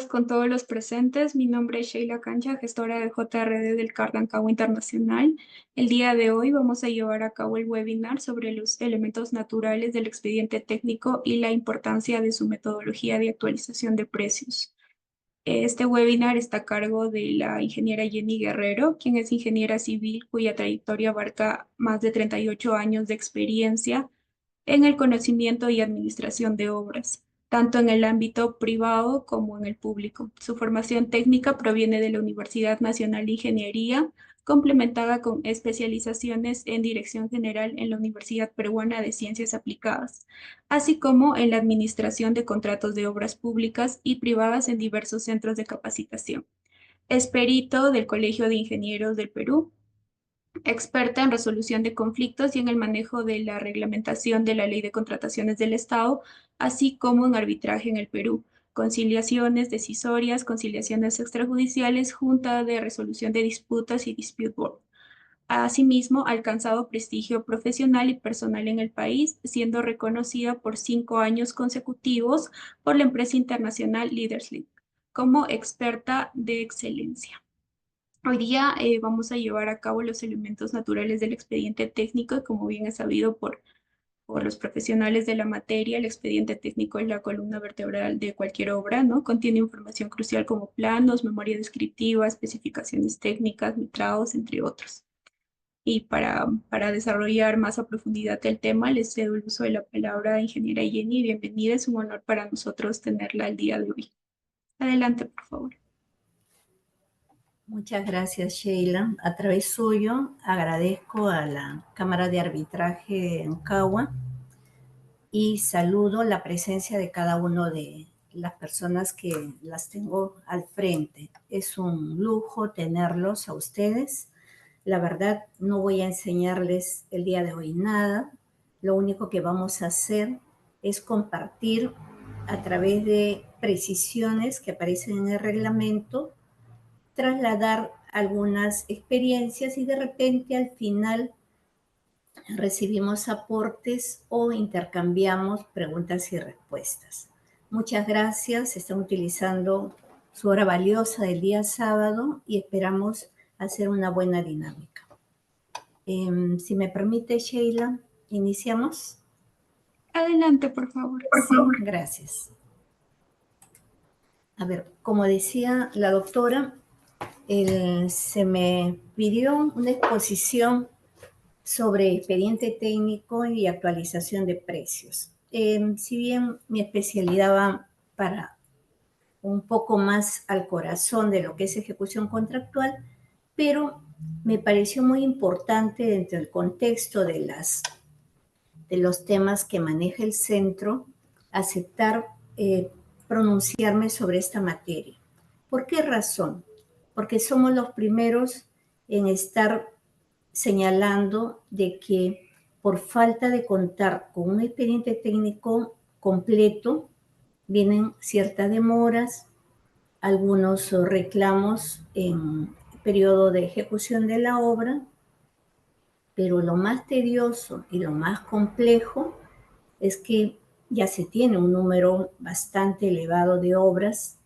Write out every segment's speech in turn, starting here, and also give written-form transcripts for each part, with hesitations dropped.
con todos los presentes. Mi nombre es Sheila Cancha, gestora de JRD del CARD Ancaua Internacional. El día de hoy vamos a llevar a cabo el webinar sobre los elementos naturales del expediente técnico y la importancia de su metodología de actualización de precios. Este webinar está a cargo de la ingeniera Jenny Guerrero, quien es ingeniera civil cuya trayectoria abarca más de 38 años de experiencia en el conocimiento y administración de obras, tanto en el ámbito privado como en el público. Su formación técnica proviene de la Universidad Nacional de Ingeniería, complementada con especializaciones en Dirección General en la Universidad Peruana de Ciencias Aplicadas, así como en la administración de contratos de obras públicas y privadas en diversos centros de capacitación. Es perito del Colegio de Ingenieros del Perú, experta en resolución de conflictos y en el manejo de la reglamentación de la Ley de Contrataciones del Estado, así como en arbitraje en el Perú, conciliaciones decisorias, conciliaciones extrajudiciales, Junta de Resolución de Disputas y Dispute Board. Asimismo, ha alcanzado prestigio profesional y personal en el país, siendo reconocida por 5 años consecutivos por la empresa internacional Leadership como experta de excelencia. Hoy día vamos a llevar a cabo los elementos naturales del expediente técnico y como bien es sabido por los profesionales de la materia, el expediente técnico es la columna vertebral de cualquier obra, ¿no? Contiene información crucial como planos, memoria descriptiva, especificaciones técnicas, metrados, entre otros. Y para desarrollar más a profundidad el tema, les cedo el uso de la palabra a ingeniera Jenny. Bienvenida, es un honor para nosotros tenerla el día de hoy. Adelante, por favor. Muchas gracias, Sheila. A través suyo agradezco a la Cámara de Arbitraje de Ancagua y saludo la presencia de cada uno de las personas que las tengo al frente. Es un lujo tenerlos a ustedes. La verdad, no voy a enseñarles el día de hoy nada. Lo único que vamos a hacer es compartir a través de precisiones que aparecen en el reglamento, trasladar algunas experiencias y de repente al final recibimos aportes o intercambiamos preguntas y respuestas. Muchas gracias, están utilizando su hora valiosa del día sábado y esperamos hacer una buena dinámica. Si me permite, Sheila, ¿iniciamos? Adelante, por favor. Sí, gracias. A ver, como decía la doctora, se me pidió una exposición sobre expediente técnico y actualización de precios. Si bien mi especialidad va para un poco más al corazón de lo que es ejecución contractual, pero me pareció muy importante dentro del contexto de los temas que maneja el centro, aceptar pronunciarme sobre esta materia. ¿Por qué razón? Porque somos los primeros en estar señalando de que por falta de contar con un expediente técnico completo, vienen ciertas demoras, algunos reclamos en periodo de ejecución de la obra, pero lo más tedioso y lo más complejo es que ya se tiene un número bastante elevado de obras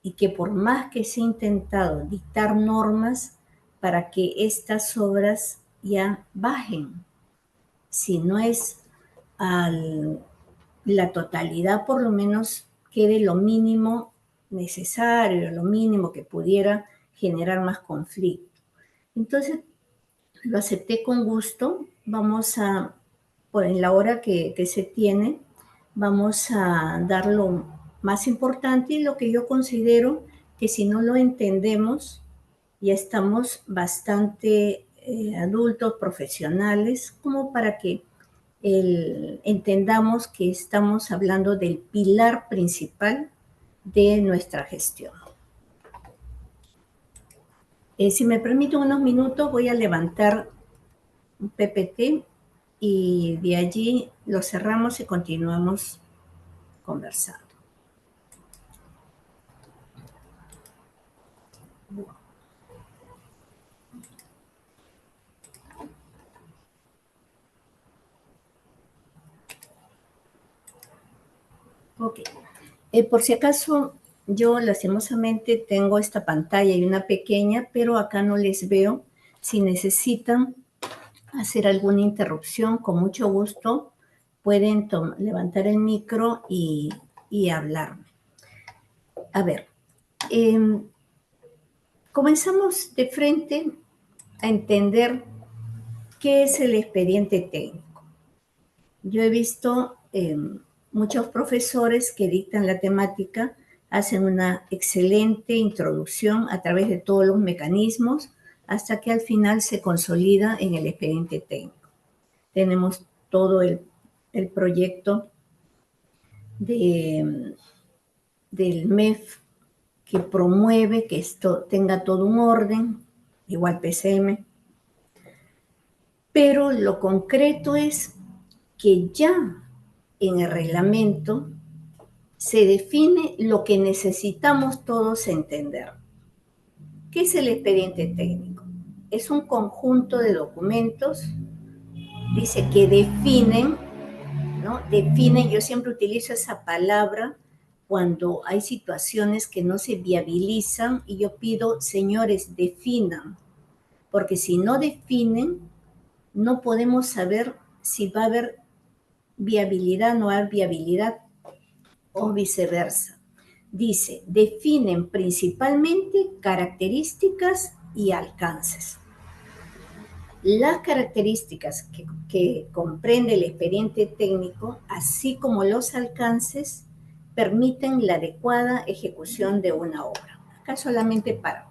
y que por más que se ha intentado dictar normas para que estas obras ya bajen, si no es la totalidad, por lo menos quede lo mínimo necesario, lo mínimo que pudiera generar más conflicto. Entonces, lo acepté con gusto. Vamos a, en la hora que se tiene, vamos a dar lo más importante y lo que yo considero que si no lo entendemos, ya estamos bastante adultos, profesionales, como para que entendamos que estamos hablando del pilar principal de nuestra gestión. Si me permiten unos minutos, voy a levantar un PPT y de allí lo cerramos y continuamos conversando. Ok. Por si acaso Yo lastimosamente tengo esta pantalla y una pequeña, pero acá no les veo. Si necesitan hacer alguna interrupción, con mucho gusto pueden levantar el micro y hablarme. A ver, comenzamos de frente a entender qué es el expediente técnico. Yo he visto muchos profesores que dictan la temática, hacen una excelente introducción a través de todos los mecanismos hasta que al final se consolida en el expediente técnico. Tenemos todo el proyecto del MEF que promueve que esto tenga todo un orden, igual PCM, pero lo concreto es que ya en el reglamento se define lo que necesitamos todos entender. ¿Qué es el expediente técnico? Es un conjunto de documentos, dice que definen, ¿no? Definen, yo siempre utilizo esa palabra cuando hay situaciones que no se viabilizan y yo pido, señores, definan, porque si no definen, no podemos saber si va a haber viabilidad, no hay viabilidad o viceversa. Dice, definen principalmente características y alcances. Las características que comprende el expediente técnico, así como los alcances, permiten la adecuada ejecución de una obra. Acá solamente para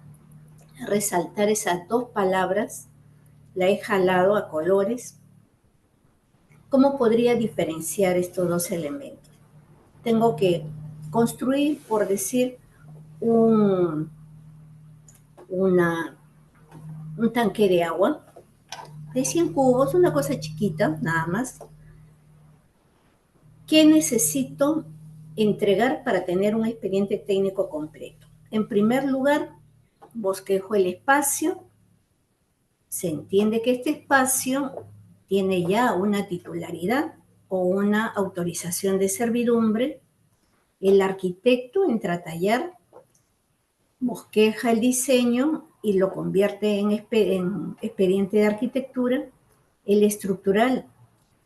resaltar esas dos palabras, la he jalado a colores. ¿Cómo podría diferenciar estos dos elementos? Tengo que construir, por decir, un tanque de agua de 100 cubos, una cosa chiquita, nada más. ¿Qué necesito entregar para tener un expediente técnico completo? En primer lugar, bosquejo el espacio. Se entiende que este espacio tiene ya una titularidad o una autorización de servidumbre. El arquitecto entra a tallar, bosqueja el diseño y lo convierte en expediente de arquitectura. El estructural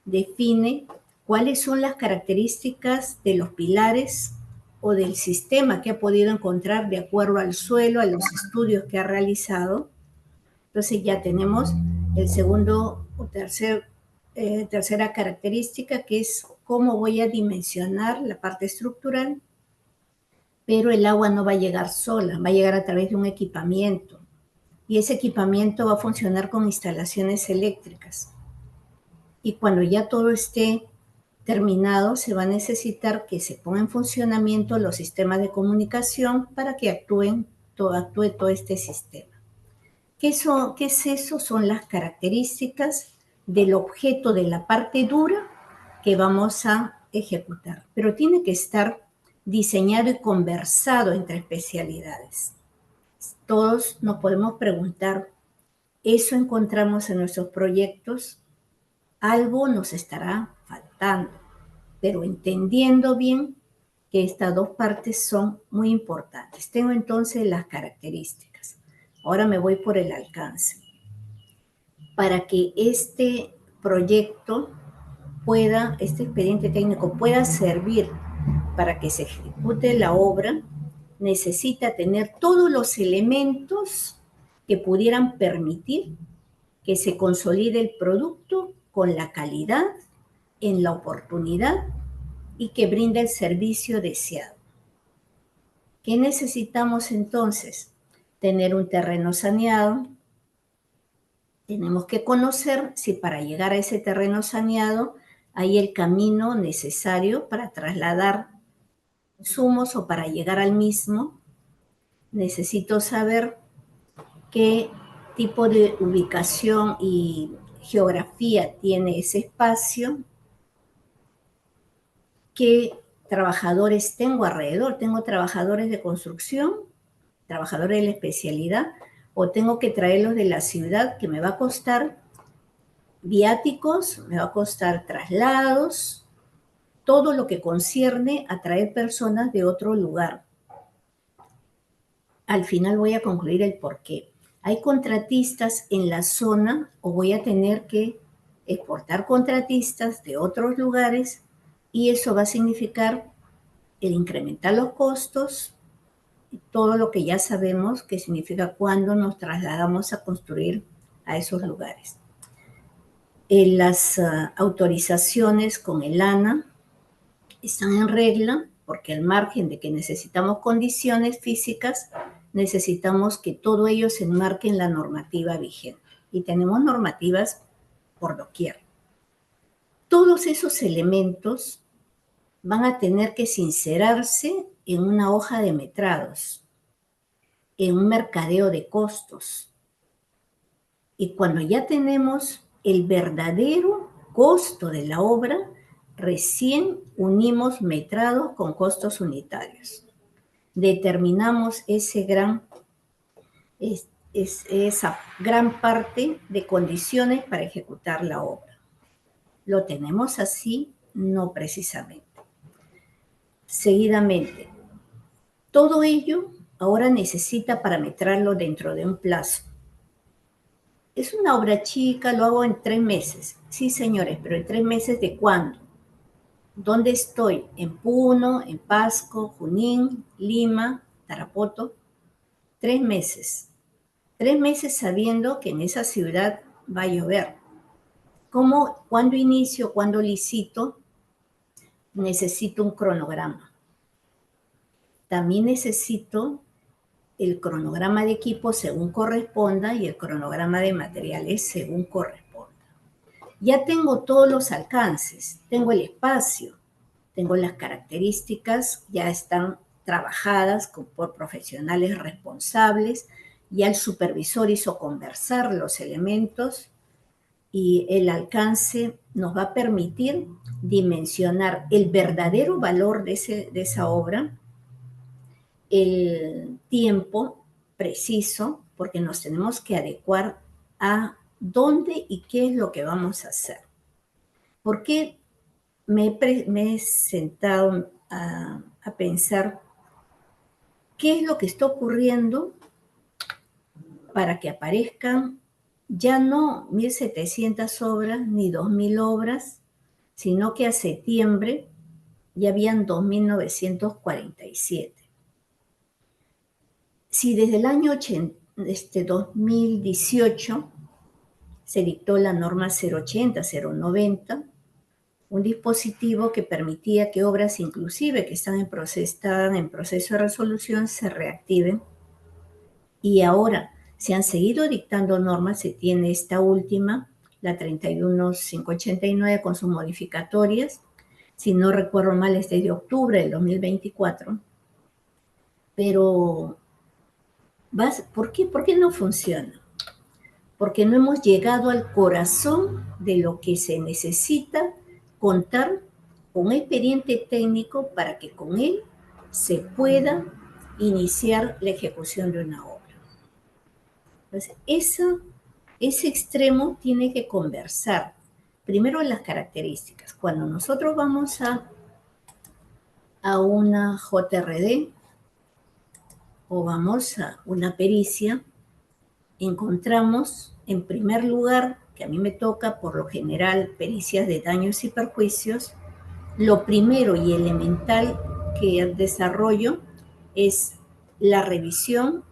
define cuáles son las características de los pilares o del sistema que ha podido encontrar de acuerdo al suelo, a los estudios que ha realizado. Entonces ya tenemos el segundo o tercera característica, que es cómo voy a dimensionar la parte estructural, pero el agua no va a llegar sola, va a llegar a través de un equipamiento. Y ese equipamiento va a funcionar con instalaciones eléctricas. Y cuando ya todo esté terminado, se va a necesitar que se ponga en funcionamiento los sistemas de comunicación para que actúe todo este sistema. ¿Qué es eso? Son las características del objeto de la parte dura que vamos a ejecutar. Pero tiene que estar diseñado y conversado entre especialidades. Todos nos podemos preguntar, ¿eso encontramos en nuestros proyectos? Algo nos estará faltando, pero entendiendo bien que estas dos partes son muy importantes. Tengo entonces las características. Ahora me voy por el alcance. Para que este proyecto pueda, este expediente técnico pueda servir para que se ejecute la obra, necesita tener todos los elementos que pudieran permitir que se consolide el producto con la calidad, en la oportunidad y que brinde el servicio deseado. ¿Qué necesitamos entonces? Tener un terreno saneado. Tenemos que conocer si para llegar a ese terreno saneado hay el camino necesario para trasladar insumos o para llegar al mismo. Necesito saber qué tipo de ubicación y geografía tiene ese espacio, qué trabajadores tengo alrededor. Tengo trabajadores de construcción, trabajadores de la especialidad, o tengo que traerlos de la ciudad, que me va a costar viáticos, me va a costar traslados, todo lo que concierne a traer personas de otro lugar. al final voy a concluir el por qué. Hay contratistas en la zona o voy a tener que exportar contratistas de otros lugares y eso va a significar el incrementar los costos, todo lo que ya sabemos que significa cuando nos trasladamos a construir a esos lugares. Las autorizaciones con el ANA están en regla porque al margen de que necesitamos condiciones físicas, necesitamos que todo ello se enmarque en la normativa vigente. Y tenemos normativas por doquier. Todos esos elementos van a tener que sincerarse en una hoja de metrados, en un mercadeo de costos. Y cuando ya tenemos el verdadero costo de la obra, recién unimos metrados con costos unitarios. Determinamos esa gran parte de condiciones para ejecutar la obra. ¿Lo tenemos así? No precisamente. Seguidamente, todo ello ahora necesita parametrarlo dentro de un plazo. Es una obra chica, lo hago en 3 meses. Sí, señores, pero ¿en 3 meses de cuándo? ¿Dónde estoy? En Puno, en Pasco, Junín, Lima, Tarapoto. 3 meses. 3 meses sabiendo que en esa ciudad va a llover. ¿Cuándo inicio? ¿Cuándo licito? Necesito un cronograma. También necesito el cronograma de equipo según corresponda y el cronograma de materiales según corresponda. Ya tengo todos los alcances, tengo el espacio, tengo las características, ya están trabajadas por profesionales responsables, ya el supervisor hizo conversar los elementos y el alcance nos va a permitir dimensionar el verdadero valor de esa obra, el tiempo preciso, porque nos tenemos que adecuar a dónde y qué es lo que vamos a hacer. ¿Por qué me he sentado a pensar qué es lo que está ocurriendo para que aparezcan ya no 1.700 obras ni 2.000 obras, sino que a septiembre ya habían 2.947? Si desde el año 2018 se dictó la norma 080-090, un dispositivo que permitía que obras inclusive que estaban en proceso de resolución se reactiven, y ahora se han seguido dictando normas, se tiene esta última, la 31589 con sus modificatorias, si no recuerdo mal es desde octubre del 2024, pero ¿por qué no funciona? Porque no hemos llegado al corazón de lo que se necesita contar con un expediente técnico para que con él se pueda iniciar la ejecución de una obra. Entonces, ese extremo tiene que conversar. Primero las características. Cuando nosotros vamos a una JRD o vamos a una pericia, encontramos, en primer lugar, que a mí me toca por lo general pericias de daños y perjuicios, lo primero y elemental que desarrollo es la revisión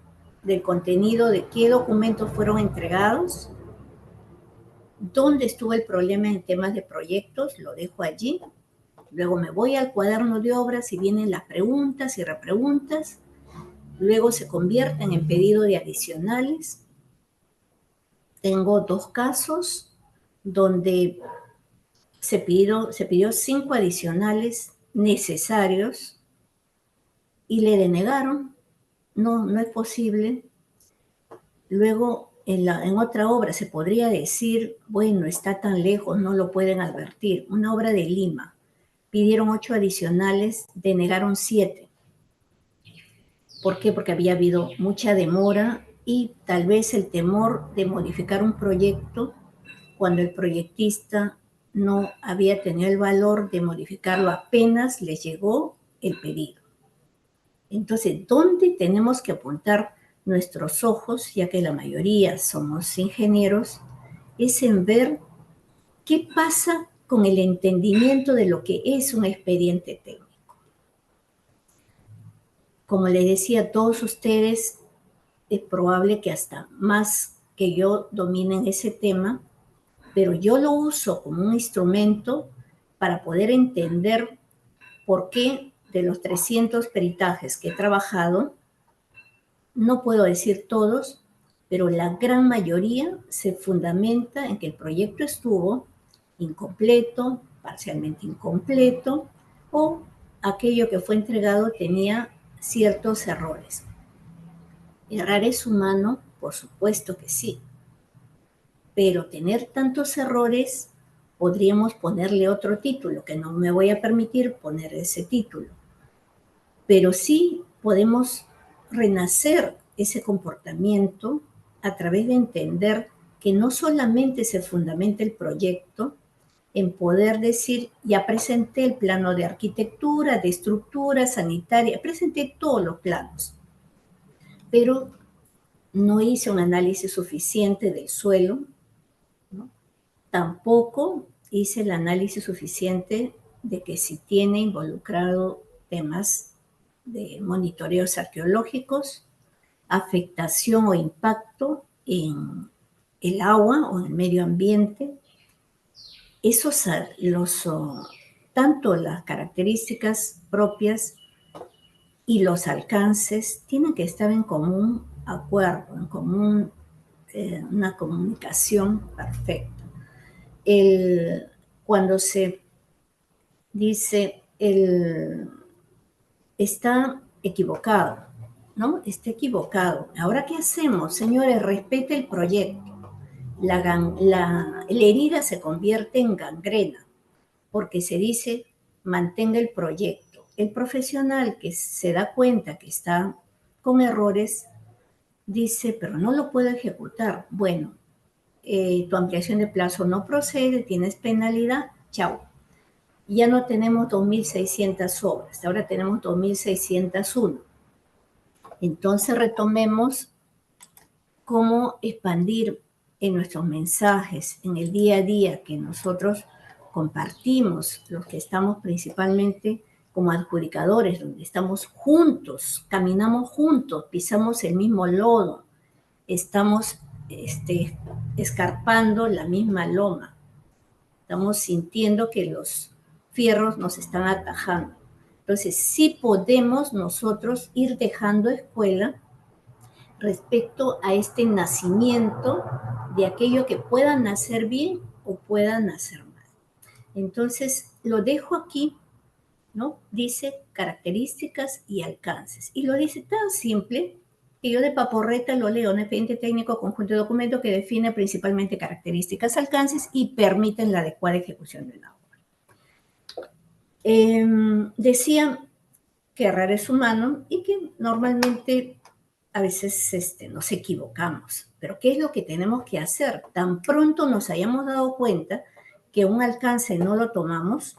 del contenido de qué documentos fueron entregados, dónde estuvo el problema en temas de proyectos, lo dejo allí. Luego me voy al cuaderno de obras y vienen las preguntas y repreguntas. Luego se convierten en pedido de adicionales. Tengo 2 casos donde se pidió 5 adicionales necesarios y le denegaron. No es posible. Luego, en otra obra se podría decir, bueno, está tan lejos, no lo pueden advertir. Una obra de Lima. Pidieron 8 adicionales, denegaron 7. ¿Por qué? Porque había habido mucha demora y tal vez el temor de modificar un proyecto cuando el proyectista no había tenido el valor de modificarlo apenas les llegó el pedido. Entonces, ¿dónde tenemos que apuntar nuestros ojos, ya que la mayoría somos ingenieros? Es en ver qué pasa con el entendimiento de lo que es un expediente técnico. Como les decía a todos ustedes, es probable que hasta más que yo dominen ese tema, pero yo lo uso como un instrumento para poder entender por qué de los 300 peritajes que he trabajado, no puedo decir todos, pero la gran mayoría se fundamenta en que el proyecto estuvo incompleto, parcialmente incompleto, o aquello que fue entregado tenía ciertos errores. ¿Errar es humano? Por supuesto que sí, pero tener tantos errores podríamos ponerle otro título, que no me voy a permitir poner ese título, pero sí podemos renacer ese comportamiento a través de entender que no solamente se fundamenta el proyecto en poder decir, ya presenté el plano de arquitectura, de estructura sanitaria, presenté todos los planos, pero no hice un análisis suficiente del suelo, ¿no? Tampoco hice el análisis suficiente de que si tiene involucrado temas de monitoreos arqueológicos, afectación o impacto en el agua o en el medio ambiente. Esos, tanto las características propias y los alcances tienen que estar en común acuerdo, en común, una comunicación perfecta. Cuando se dice está equivocado, ¿no? Está equivocado. ¿Ahora qué hacemos? Señores, respete el proyecto. La herida se convierte en gangrena porque se dice mantenga el proyecto. El profesional que se da cuenta que está con errores dice, pero no lo puedo ejecutar. Bueno, tu ampliación de plazo no procede, tienes penalidad, chao. Ya no tenemos 2.600 obras, ahora tenemos 2.601. Entonces retomemos cómo expandir en nuestros mensajes, en el día a día que nosotros compartimos, los que estamos principalmente como adjudicadores, donde estamos juntos, caminamos juntos, pisamos el mismo lodo, estamos escarpando la misma loma, estamos sintiendo que los fierros nos están atajando. Entonces, sí podemos nosotros ir dejando escuela respecto a este nacimiento de aquello que pueda nacer bien o pueda nacer mal. Entonces, lo dejo aquí, ¿no? Dice características y alcances. Y lo dice tan simple que yo de paporreta lo leo, un expediente técnico conjunto de documentos que define principalmente características, alcances y permiten la adecuada ejecución de la obra. Decía que errar es humano y que normalmente a veces nos equivocamos. Pero ¿qué es lo que tenemos que hacer? Tan pronto nos hayamos dado cuenta que un alcance no lo tomamos,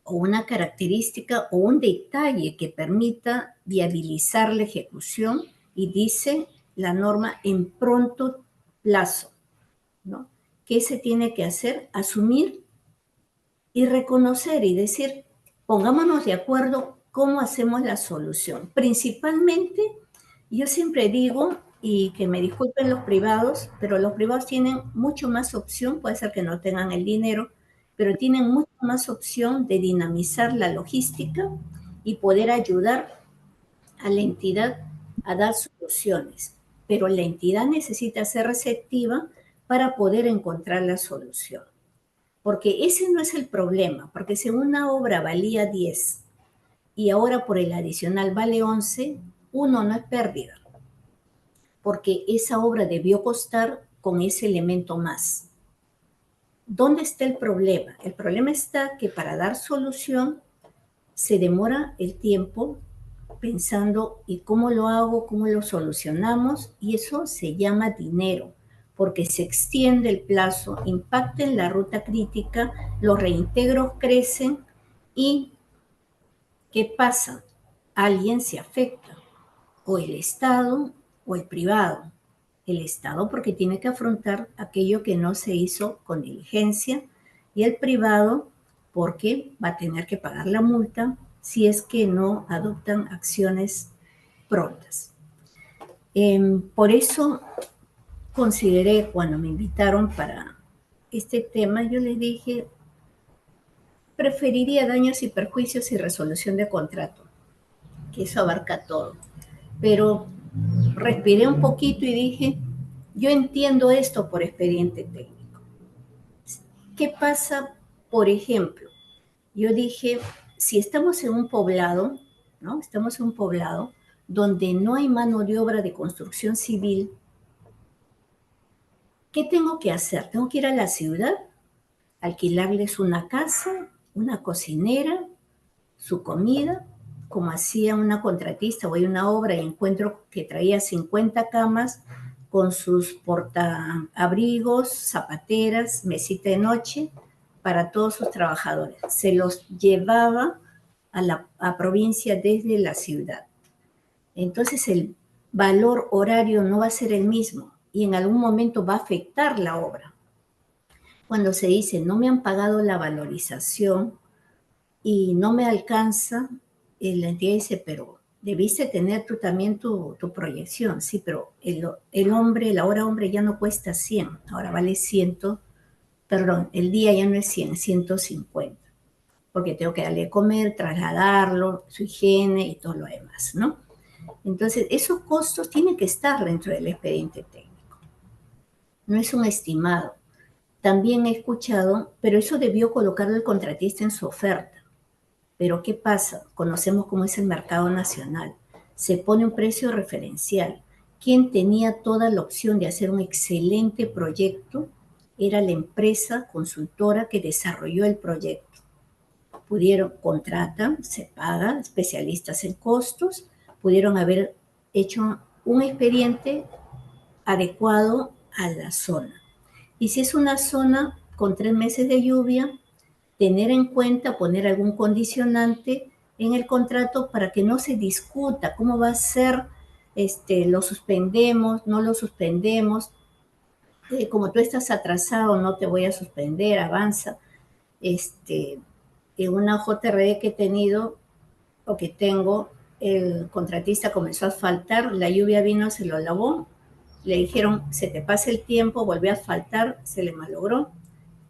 o una característica o un detalle que permita viabilizar la ejecución, y dice la norma en pronto plazo, ¿no? ¿Qué se tiene que hacer? Asumir y reconocer y decir, pongámonos de acuerdo cómo hacemos la solución. Principalmente, yo siempre digo, y que me disculpen los privados, pero los privados tienen mucho más opción, puede ser que no tengan el dinero, pero tienen mucho más opción de dinamizar la logística y poder ayudar a la entidad a dar soluciones. Pero la entidad necesita ser receptiva para poder encontrar la solución. Porque ese no es el problema, porque si una obra valía 10 y ahora por el adicional vale 11, uno no es pérdida, porque esa obra debió costar con ese elemento más. ¿Dónde está el problema? El problema está que para dar solución se demora el tiempo pensando, ¿y cómo lo hago? ¿Cómo lo solucionamos? Y eso se llama dinero, porque se extiende el plazo, impacta en la ruta crítica, los reintegros crecen y ¿qué pasa? alguien se afecta, o el Estado o el privado. El Estado porque tiene que afrontar aquello que no se hizo con diligencia, y el privado porque va a tener que pagar la multa si es que no adoptan acciones prontas. Por eso consideré, cuando me invitaron para este tema, yo les dije, preferiría daños y perjuicios y resolución de contrato, que eso abarca todo. Pero respiré un poquito y dije, yo entiendo esto por expediente técnico. ¿Qué pasa, por ejemplo? Yo dije, si estamos en un poblado, ¿no? Estamos en un poblado donde no hay mano de obra de construcción civil, ¿qué tengo que hacer? Tengo que ir a la ciudad, alquilarles una casa, una cocinera, su comida, como hacía una contratista. Voy a una obra y encuentro que traía 50 camas con sus portaabrigos, zapateras, mesita de noche para todos sus trabajadores. Se los llevaba a provincia desde la ciudad. Entonces el valor horario no va a ser el mismo y en algún momento va a afectar la obra. Cuando se dice no me han pagado la valorización y no me alcanza, la entidad dice, pero debiste tener tú también tu proyección. Sí, pero el hombre, la hora hombre ya no cuesta 100, ahora vale 100, perdón, el día ya no es 100, es 150, porque tengo que darle a comer, trasladarlo, su higiene y todo lo demás, ¿no? Entonces, esos costos tienen que estar dentro del expediente técnico. No es un estimado. También he escuchado, pero eso debió colocarlo el contratista en su oferta. Pero ¿qué pasa? Conocemos cómo es el mercado nacional. Se pone un precio referencial. Quien tenía toda la opción de hacer un excelente proyecto era la empresa consultora que desarrolló el proyecto. Contratan, se paga, especialistas en costos, pudieron haber hecho un expediente adecuado a la zona. Y si es una zona con 3 meses de lluvia, tener en cuenta, poner algún condicionante en el contrato para que no se discuta cómo va a ser, lo suspendemos, no lo suspendemos, como tú estás atrasado, no te voy a suspender, avanza. En una JRD que he tenido o que tengo, el contratista comenzó a asfaltar, la lluvia vino, se lo lavó, le dijeron, se te pasa el tiempo, volvió a asfaltar, se le malogró,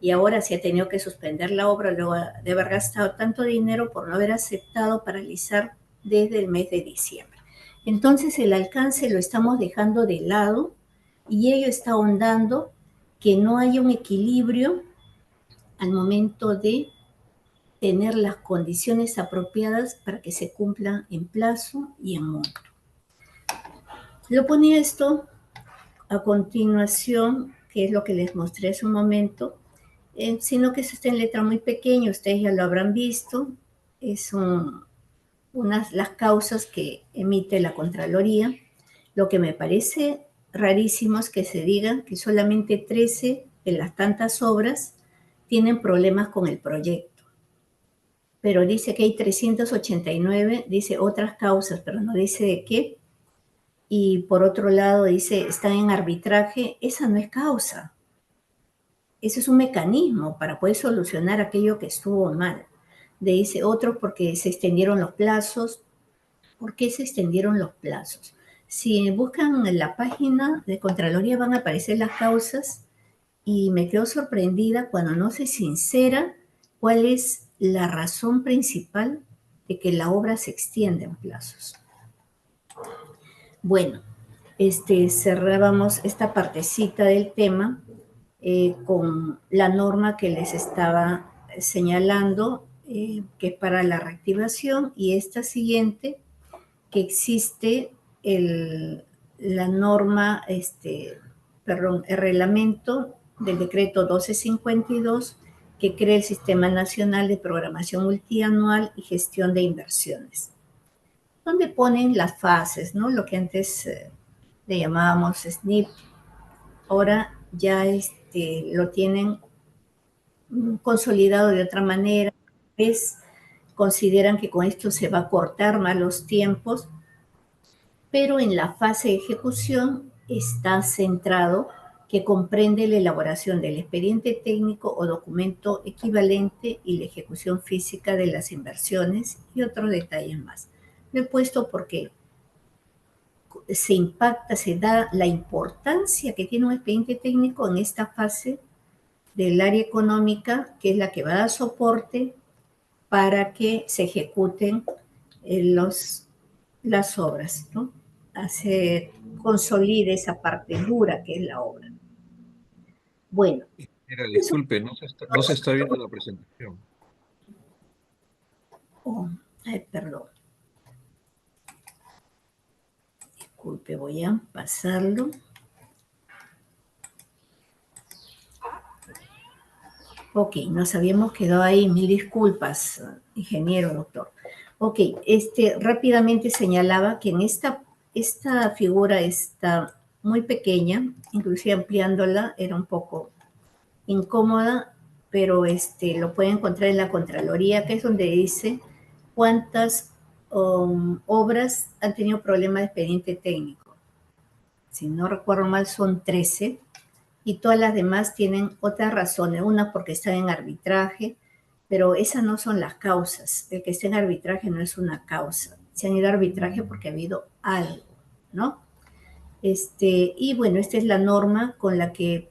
y ahora sí ha tenido que suspender la obra luego de haber gastado tanto dinero por no haber aceptado paralizar desde el mes de diciembre. Entonces el alcance lo estamos dejando de lado y ello está ahondando que no haya un equilibrio al momento de tener las condiciones apropiadas para que se cumplan en plazo y en monto. Lo ponía esto a continuación, que es lo que les mostré hace un momento, sino que eso está en letra muy pequeña, ustedes ya lo habrán visto, son las causas que emite la Contraloría. Lo que me parece rarísimo es que se diga que solamente 13 de las tantas obras tienen problemas con el proyecto. Pero dice que hay 389, dice otras causas, pero no dice de qué. Y por otro lado dice, están en arbitraje. Esa no es causa. Ese es un mecanismo para poder solucionar aquello que estuvo mal. Dice otros porque se extendieron los plazos. ¿Por qué se extendieron los plazos? Si buscan en la página de Contraloría van a aparecer las causas y me quedo sorprendida cuando no se sincera cuál es la razón principal de que la obra se extienda en plazos. Bueno, cerrábamos esta partecita del tema con la norma que les estaba señalando, que es para la reactivación, y esta siguiente, que existe la norma, el reglamento del decreto 1252, que crea el Sistema Nacional de Programación Multianual y Gestión de Inversiones, donde ponen las fases, ¿no? Lo que antes le llamábamos SNIP, ahora ya lo tienen consolidado de otra manera, es consideran que con esto se va a cortar más los tiempos, pero en la fase de ejecución está centrado que comprende la elaboración del expediente técnico o documento equivalente y la ejecución física de las inversiones y otros detalles más. Lo he puesto porque se impacta, se da la importancia que tiene un expediente técnico en esta fase del área económica, que es la que va a dar soporte para que se ejecuten las obras, ¿no? Consolide esa parte dura que es la obra. Bueno. Mira, disculpe, no se está viendo la presentación. Oh, perdón. Disculpe, voy a pasarlo. Ok, nos habíamos quedado ahí. Mil disculpas, ingeniero, doctor. Ok, rápidamente señalaba que en esta figura está muy pequeña, inclusive ampliándola era un poco incómoda, pero lo pueden encontrar en la Contraloría, que es donde dice cuántas obras han tenido problemas de expediente técnico. Si no recuerdo mal, son 13, y todas las demás tienen otras razones. Una porque están en arbitraje, pero esas no son las causas. El que esté en arbitraje no es una causa. Se han ido a arbitraje porque ha habido algo, ¿no? Y bueno, esta es la norma con la que,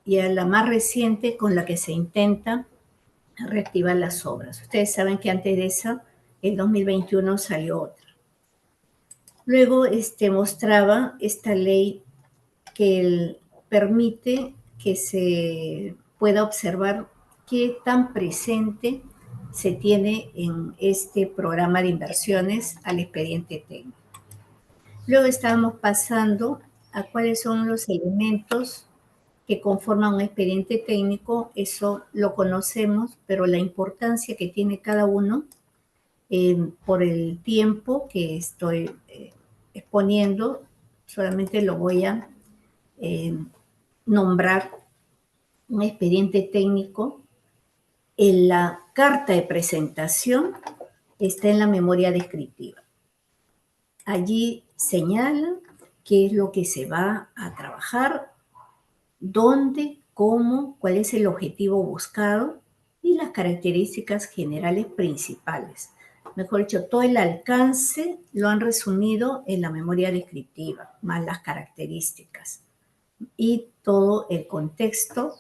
ya la más reciente, con la que se intenta reactivar las obras. Ustedes saben que antes de esa, el 2021 salió otra. Luego mostraba esta ley que permite que se pueda observar qué tan presente se tiene en este programa de inversiones al expediente técnico. Luego estábamos pasando a cuáles son los elementos que conforman un expediente técnico. Eso lo conocemos, pero la importancia que tiene cada uno, por el tiempo que estoy exponiendo, solamente lo voy a nombrar. Un expediente técnico. En la carta de presentación está en la memoria descriptiva. Allí señala qué es lo que se va a trabajar, dónde, cómo, cuál es el objetivo buscado y las características generales principales. Mejor dicho, todo el alcance lo han resumido en la memoria descriptiva, más las características y todo el contexto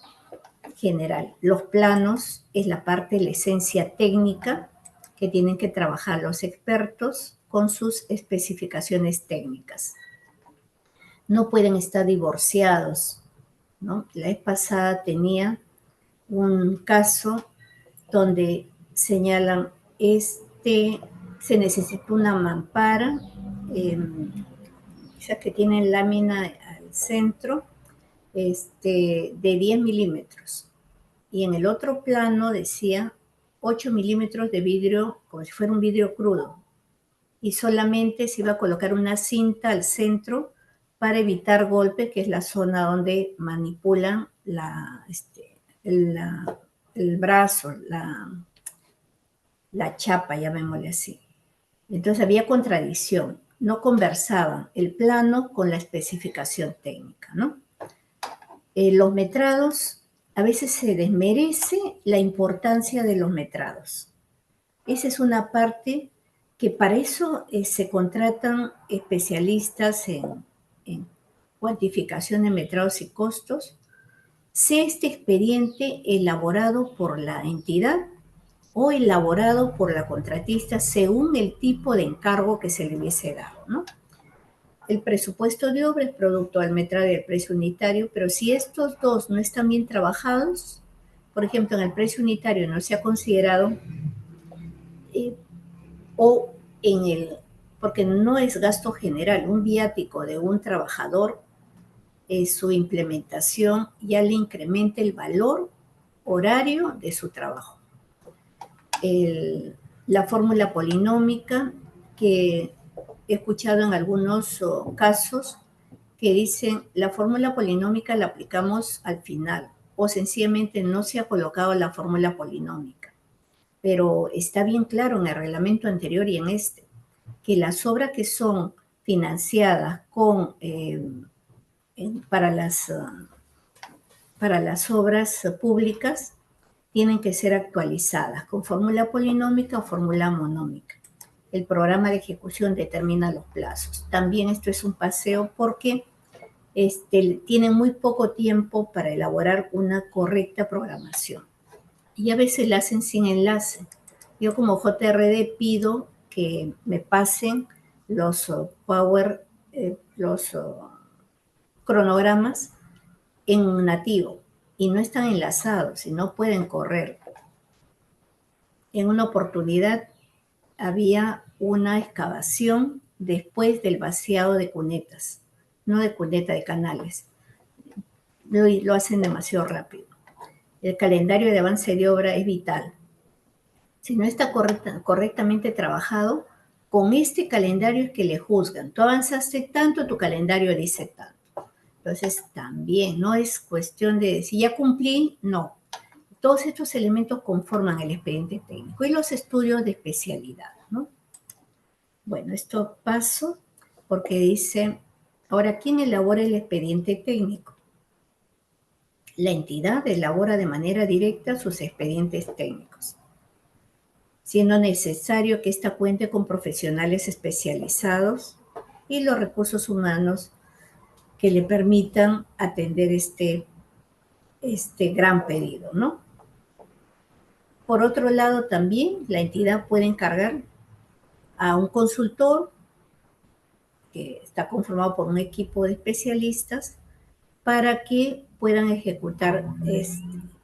general. Los planos es la parte, la esencia técnica que tienen que trabajar los expertos con sus especificaciones técnicas. No pueden estar divorciados, ¿no? La vez pasada tenía un caso donde señalan, se necesita una mampara, esas que tienen lámina al centro, de 10 milímetros. Y en el otro plano decía 8 milímetros de vidrio, como si fuera un vidrio crudo. Y solamente se iba a colocar una cinta al centro para evitar golpes, que es la zona donde manipulan el brazo, la chapa, llamémosle así. Entonces había contradicción, no conversaban el plano con la especificación técnica, ¿no? Los metrados, a veces se desmerece la importancia de los metrados. Esa es una parte que para eso se contratan especialistas en cuantificación de metrados y costos, sea este expediente elaborado por la entidad o elaborado por la contratista según el tipo de encargo que se le hubiese dado, ¿no? El presupuesto de obra es producto del metrado y del precio unitario, pero si estos dos no están bien trabajados, por ejemplo, en el precio unitario no se ha considerado, porque no es gasto general, un viático de un trabajador, su implementación ya le incrementa el valor horario de su trabajo. La fórmula polinómica, que he escuchado en algunos casos que dicen la fórmula polinómica la aplicamos al final o sencillamente no se ha colocado la fórmula polinómica. pero está bien claro en el reglamento anterior y en este, que las obras que son financiadas para las obras públicas tienen que ser actualizadas con fórmula polinómica o fórmula monómica. El programa de ejecución determina los plazos. También esto es un paseo porque tienen muy poco tiempo para elaborar una correcta programación. Y a veces la hacen sin enlace. Yo como JRD pido que me pasen los cronogramas en nativo y no están enlazados y no pueden correr. En una oportunidad había una excavación después del vaciado de cunetas, no de cuneta, de canales. Lo hacen demasiado rápido. El calendario de avance de obra es vital. Si no está correctamente trabajado, con este calendario es que le juzgan. Tú avanzaste tanto, tu calendario dice tanto. Entonces, también no es cuestión de si ya cumplí, no. Todos estos elementos conforman el expediente técnico y los estudios de especialidad, ¿no? Bueno, esto paso porque dice, ahora, ¿quién elabora el expediente técnico? La entidad elabora de manera directa sus expedientes técnicos, siendo necesario que ésta cuente con profesionales especializados y los recursos humanos que le permitan atender este gran pedido, ¿no? Por otro lado, también la entidad puede encargar a un consultor que está conformado por un equipo de especialistas para que puedan ejecutar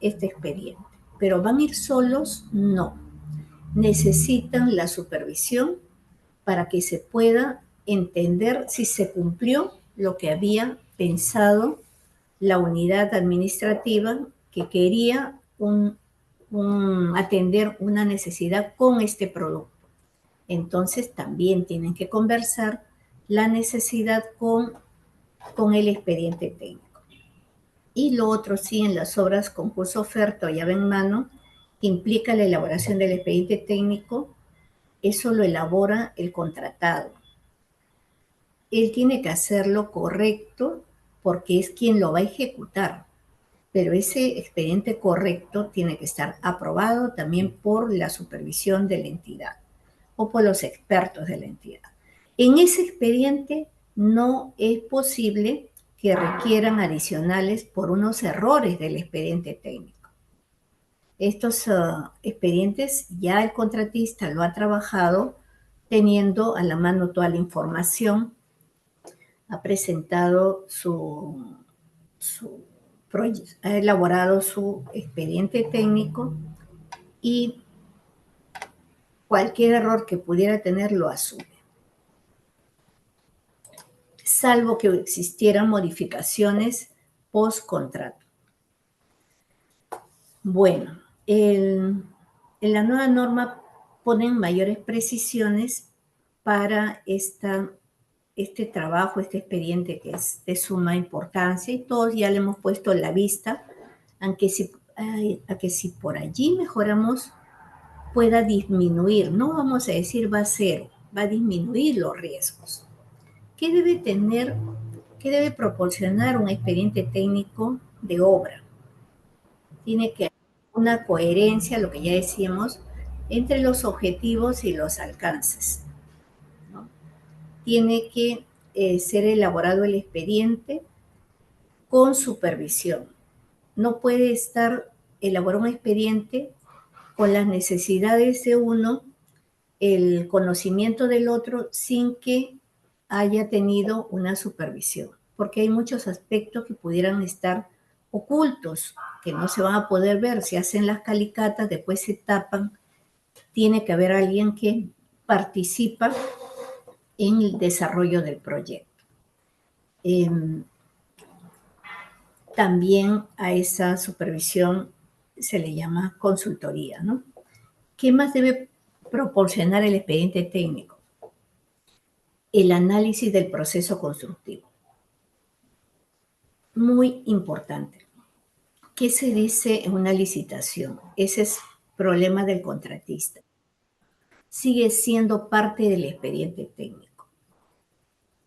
este expediente. ¿Pero van a ir solos? No. Necesitan la supervisión para que se pueda entender si se cumplió lo que había pensado la unidad administrativa que quería atender una necesidad con este producto. Entonces también tienen que conversar la necesidad con el expediente técnico. Y lo otro sí, en las obras concurso oferta o llave en mano, que implica la elaboración del expediente técnico, eso lo elabora el contratado. Él tiene que hacerlo correcto porque es quien lo va a ejecutar. Pero ese expediente correcto tiene que estar aprobado también por la supervisión de la entidad o por los expertos de la entidad. En ese expediente no es posible que requieran adicionales por unos errores del expediente técnico. Estos expedientes ya el contratista lo ha trabajado teniendo a la mano toda la información, ha presentado ha elaborado su expediente técnico y cualquier error que pudiera tener lo asume, salvo que existieran modificaciones post contrato. Bueno, en la nueva norma ponen mayores precisiones para este trabajo, este expediente que es de suma importancia y todos ya le hemos puesto la vista a que si por allí mejoramos pueda disminuir, no vamos a decir va a cero, va a disminuir los riesgos. ¿Qué debe proporcionar un expediente técnico de obra? Tiene que haber una coherencia, lo que ya decíamos, entre los objetivos y los alcances, ¿no? Tiene que ser elaborado el expediente con supervisión. No puede estar elaborado un expediente con las necesidades de uno, el conocimiento del otro, sin que haya tenido una supervisión, porque hay muchos aspectos que pudieran estar ocultos, que no se van a poder ver. Si hacen las calicatas, después se tapan. Tiene que haber alguien que participa en el desarrollo del proyecto. También a esa supervisión se le llama consultoría, ¿no? ¿Qué más debe proporcionar el expediente técnico? El análisis del proceso constructivo. Muy importante. ¿Qué se dice en una licitación? Ese es problema del contratista. Sigue siendo parte del expediente técnico.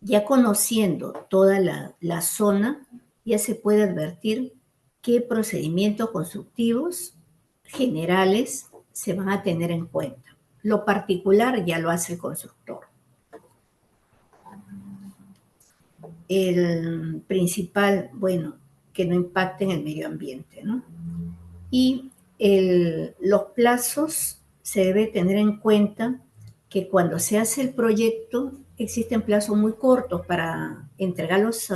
Ya conociendo toda la zona, ya se puede advertir qué procedimientos constructivos generales se van a tener en cuenta. Lo particular ya lo hace el constructor. El principal, bueno, que no impacte en el medio ambiente, ¿no? Y los plazos se debe tener en cuenta que cuando se hace el proyecto existen plazos muy cortos para entregarlos,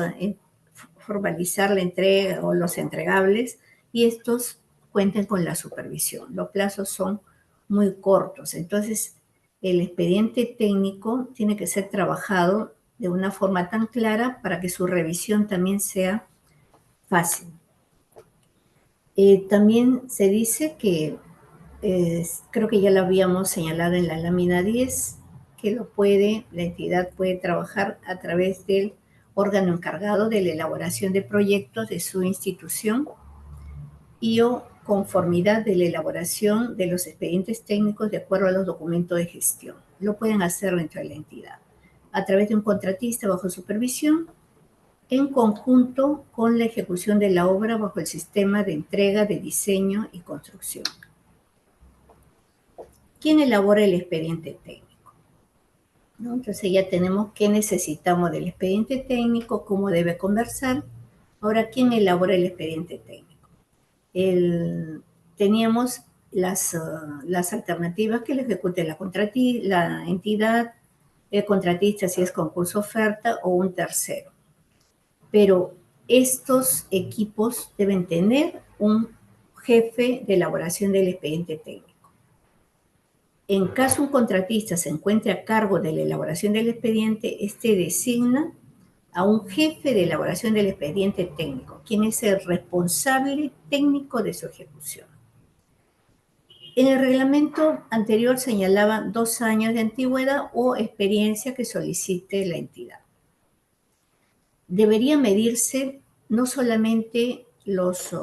formalizar la entrega o los entregables, y estos cuenten con la supervisión. Los plazos son muy cortos, entonces el expediente técnico tiene que ser trabajado de una forma tan clara para que su revisión también sea fácil. También se dice que, creo que ya lo habíamos señalado en la lámina 10, que la entidad puede trabajar a través del órgano encargado de la elaboración de proyectos de su institución y o conformidad de la elaboración de los expedientes técnicos de acuerdo a los documentos de gestión. Lo pueden hacer dentro de la entidad, a través de un contratista bajo supervisión, en conjunto con la ejecución de la obra bajo el sistema de entrega de diseño y construcción. ¿Quién elabora el expediente técnico? ¿No? Entonces ya tenemos qué necesitamos del expediente técnico, cómo debe conversar. Ahora, ¿quién elabora el expediente técnico? Teníamos las alternativas que le ejecute la entidad, el contratista si es concurso oferta o un tercero. Pero estos equipos deben tener un jefe de elaboración del expediente técnico. En caso un contratista se encuentre a cargo de la elaboración del expediente, este designa a un jefe de elaboración del expediente técnico, quien es el responsable técnico de su ejecución. En el reglamento anterior señalaba 2 años de antigüedad o experiencia que solicite la entidad. Debería medirse no solamente los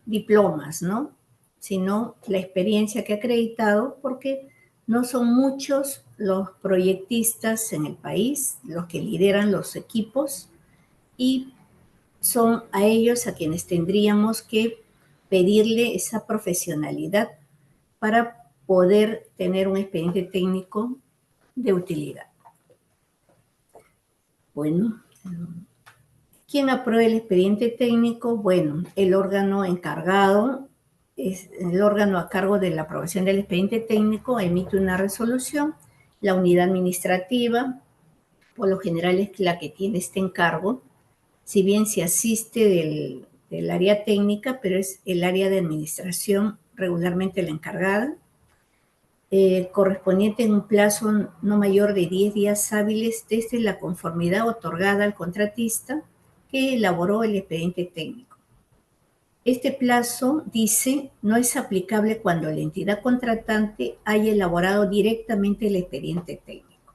diplomas, ¿no?, sino la experiencia que ha acreditado, porque no son muchos los proyectistas en el país, los que lideran los equipos, y son a ellos a quienes tendríamos que pedirle esa profesionalidad para poder tener un expediente técnico de utilidad. Bueno, ¿quién aprueba el expediente técnico? Bueno, el órgano encargado, es el órgano a cargo de la aprobación del expediente técnico, emite una resolución. La unidad administrativa, por lo general, es la que tiene este encargo, si bien se asiste del área técnica, pero es el área de administración regularmente la encargada, correspondiente en un plazo no mayor de 10 días hábiles desde la conformidad otorgada al contratista que elaboró el expediente técnico. Este plazo, dice, no es aplicable cuando la entidad contratante haya elaborado directamente el expediente técnico.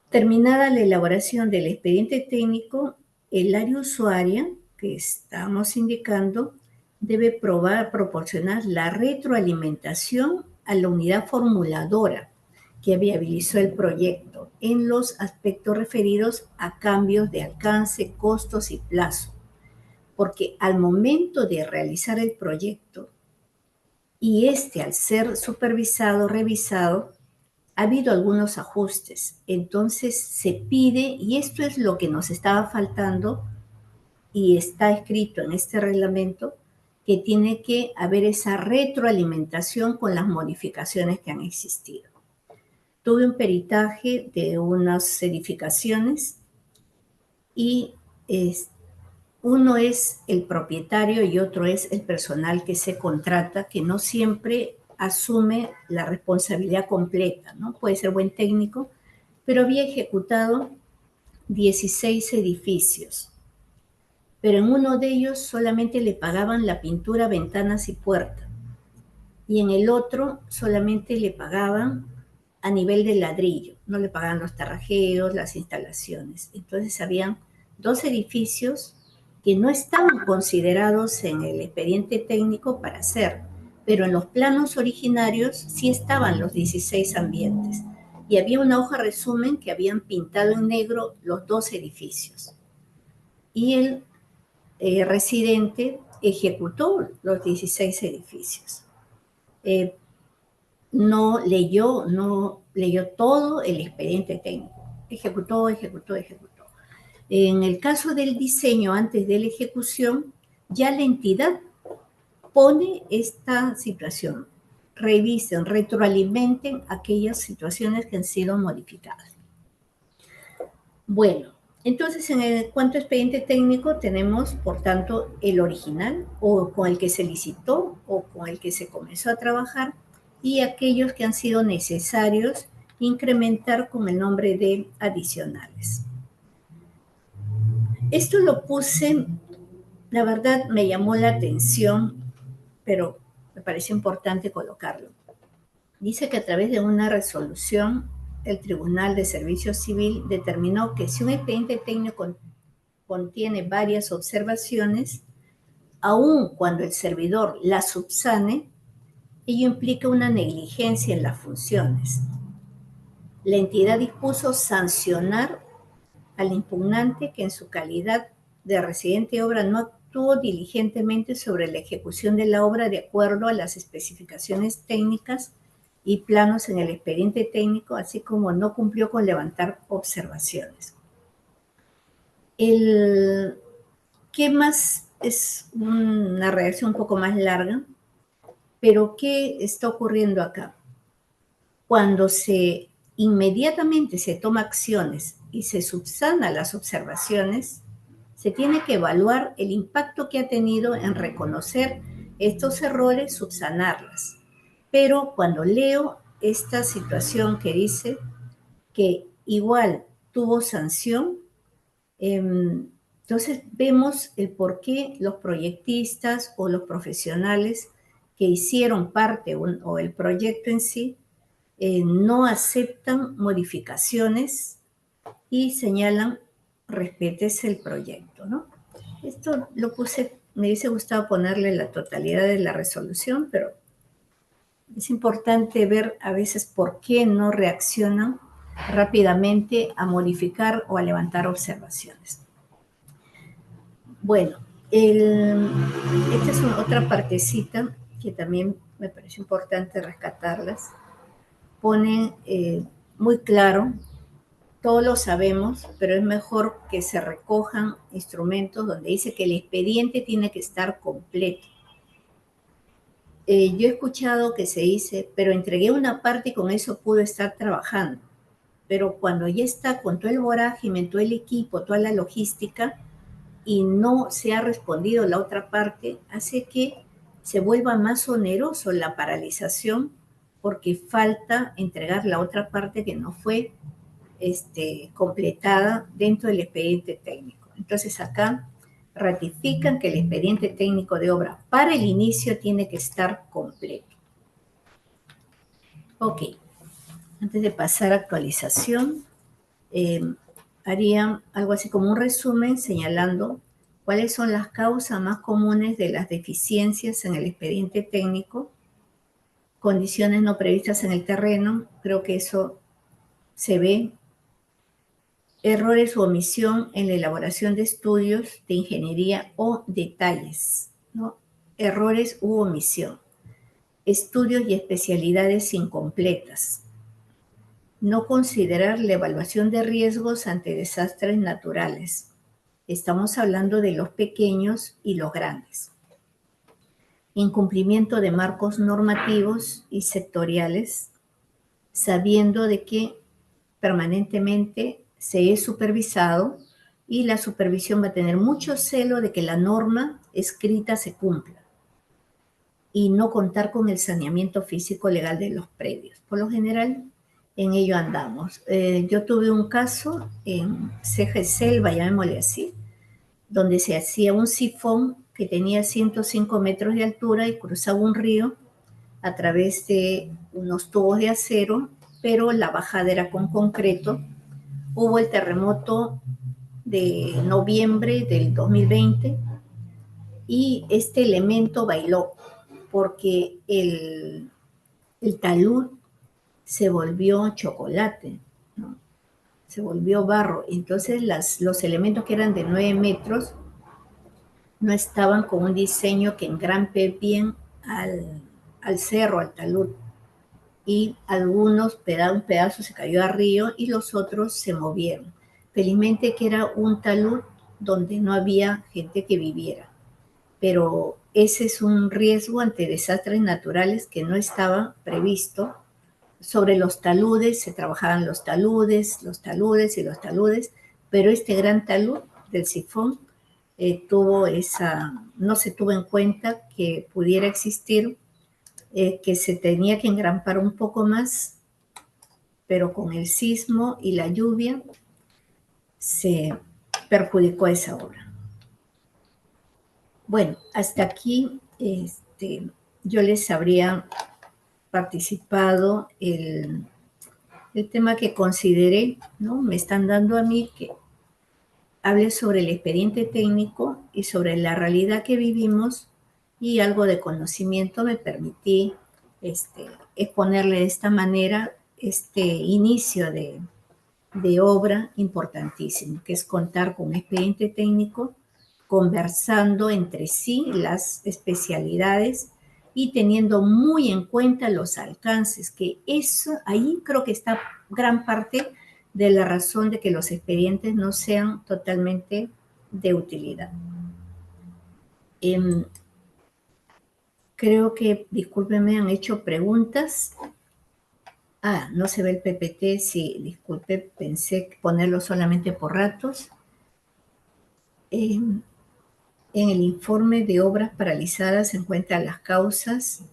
Terminada la elaboración del expediente técnico, el área usuaria que estamos indicando debe proporcionar la retroalimentación a la unidad formuladora que viabilizó el proyecto en los aspectos referidos a cambios de alcance, costos y plazo. Porque al momento de realizar el proyecto y al ser supervisado, revisado, ha habido algunos ajustes. Entonces se pide, y esto es lo que nos estaba faltando y está escrito en este reglamento, que tiene que haber esa retroalimentación con las modificaciones que han existido. Tuve un peritaje de unas edificaciones y uno es el propietario y otro es el personal que se contrata, que no siempre asume la responsabilidad completa, ¿no? Puede ser buen técnico, pero había ejecutado 16 edificios. Pero en uno de ellos solamente le pagaban la pintura, ventanas y puerta. Y en el otro solamente le pagaban a nivel de ladrillo. No le pagaban los tarrajeos, las instalaciones. Entonces habían 2 edificios que no estaban considerados en el expediente técnico para hacer, pero en los planos originarios sí estaban los 16 ambientes y había una hoja resumen que habían pintado en negro los 2 edificios. Y el residente ejecutó los 16 edificios. No leyó todo el expediente técnico. Ejecutó. En el caso del diseño, antes de la ejecución, ya la entidad pone esta situación. Revisen, retroalimenten aquellas situaciones que han sido modificadas. Bueno, entonces en cuanto a expediente técnico tenemos, por tanto, el original o con el que se licitó o con el que se comenzó a trabajar y aquellos que han sido necesarios incrementar con el nombre de adicionales. Esto lo puse, la verdad me llamó la atención, pero me pareció importante colocarlo. Dice que a través de una resolución, el Tribunal de Servicio Civil determinó que si un expediente técnico contiene varias observaciones, aun cuando el servidor las subsane, ello implica una negligencia en las funciones. La entidad dispuso sancionar al impugnante que en su calidad de residente de obra no actuó diligentemente sobre la ejecución de la obra de acuerdo a las especificaciones técnicas y planos en el expediente técnico, así como no cumplió con levantar observaciones. ¿Qué más? Es una redacción un poco más larga, pero ¿qué está ocurriendo acá? Cuando inmediatamente se toma acciones y se subsana las observaciones, se tiene que evaluar el impacto que ha tenido en reconocer estos errores, subsanarlas. Pero cuando leo esta situación que dice que igual tuvo sanción, entonces vemos el por qué los proyectistas o los profesionales que hicieron parte o el proyecto en sí no aceptan modificaciones y señalan respétese el proyecto, ¿no? Esto lo puse, me hubiese gustado ponerle la totalidad de la resolución, pero es importante ver a veces por qué no reaccionan rápidamente a modificar o a levantar observaciones. Bueno, esta es otra partecita que también me pareció importante rescatarlas. Pone muy claro, todos lo sabemos, pero es mejor que se recojan instrumentos donde dice que el expediente tiene que estar completo. Yo he escuchado que se dice, pero entregué una parte y con eso pude estar trabajando. Pero cuando ya está con todo el vorágine, todo el equipo, toda la logística, y no se ha respondido la otra parte, hace que se vuelva más oneroso la paralización porque falta entregar la otra parte que no fue completada dentro del expediente técnico. Entonces acá ratifican que el expediente técnico de obra para el inicio tiene que estar completo. Ok, antes de pasar a actualización, haría algo así como un resumen señalando cuáles son las causas más comunes de las deficiencias en el expediente técnico, condiciones no previstas en el terreno, creo que eso se ve, errores u omisión en la elaboración de estudios de ingeniería o detalles, ¿no? Errores u omisión, estudios y especialidades incompletas, no considerar la evaluación de riesgos ante desastres naturales. Estamos hablando de los pequeños y los grandes. Incumplimiento de marcos normativos y sectoriales, sabiendo de que permanentemente se es supervisado y la supervisión va a tener mucho celo de que la norma escrita se cumpla y no contar con el saneamiento físico legal de los predios. Por lo general, en ello andamos. Yo tuve un caso en Ceja Selva, llamémosle así, donde se hacía un sifón que tenía 105 metros de altura y cruzaba un río a través de unos tubos de acero, pero la bajada era con concreto. Hubo el terremoto de noviembre del 2020 y este elemento bailó porque el talud se volvió chocolate, ¿no? Se volvió barro. Entonces los elementos que eran de 9 metros no estaban con un diseño que engrampe bien al cerro, al talud. Y un pedazo se cayó al río y los otros se movieron. Felizmente que era un talud donde no había gente que viviera, pero ese es un riesgo ante desastres naturales que no estaba previsto. Sobre los taludes se trabajaban los taludes y los taludes, pero este gran talud del sifón no se tuvo en cuenta que pudiera existir, que se tenía que engrampar un poco más, pero con el sismo y la lluvia se perjudicó esa obra. Bueno, hasta aquí yo les habría participado el tema que consideré, ¿no? Me están dando a mí que hable sobre el expediente técnico y sobre la realidad que vivimos, y algo de conocimiento me permití exponerle de esta manera este inicio de obra importantísimo, que es contar con un expediente técnico, conversando entre sí las especialidades y teniendo muy en cuenta los alcances, que eso, ahí creo que está gran parte de la razón de que los expedientes no sean totalmente de utilidad. Creo que, discúlpenme, han hecho preguntas. No se ve el PPT, sí, disculpe, pensé ponerlo solamente por ratos. En el informe de obras paralizadas se encuentran las causas.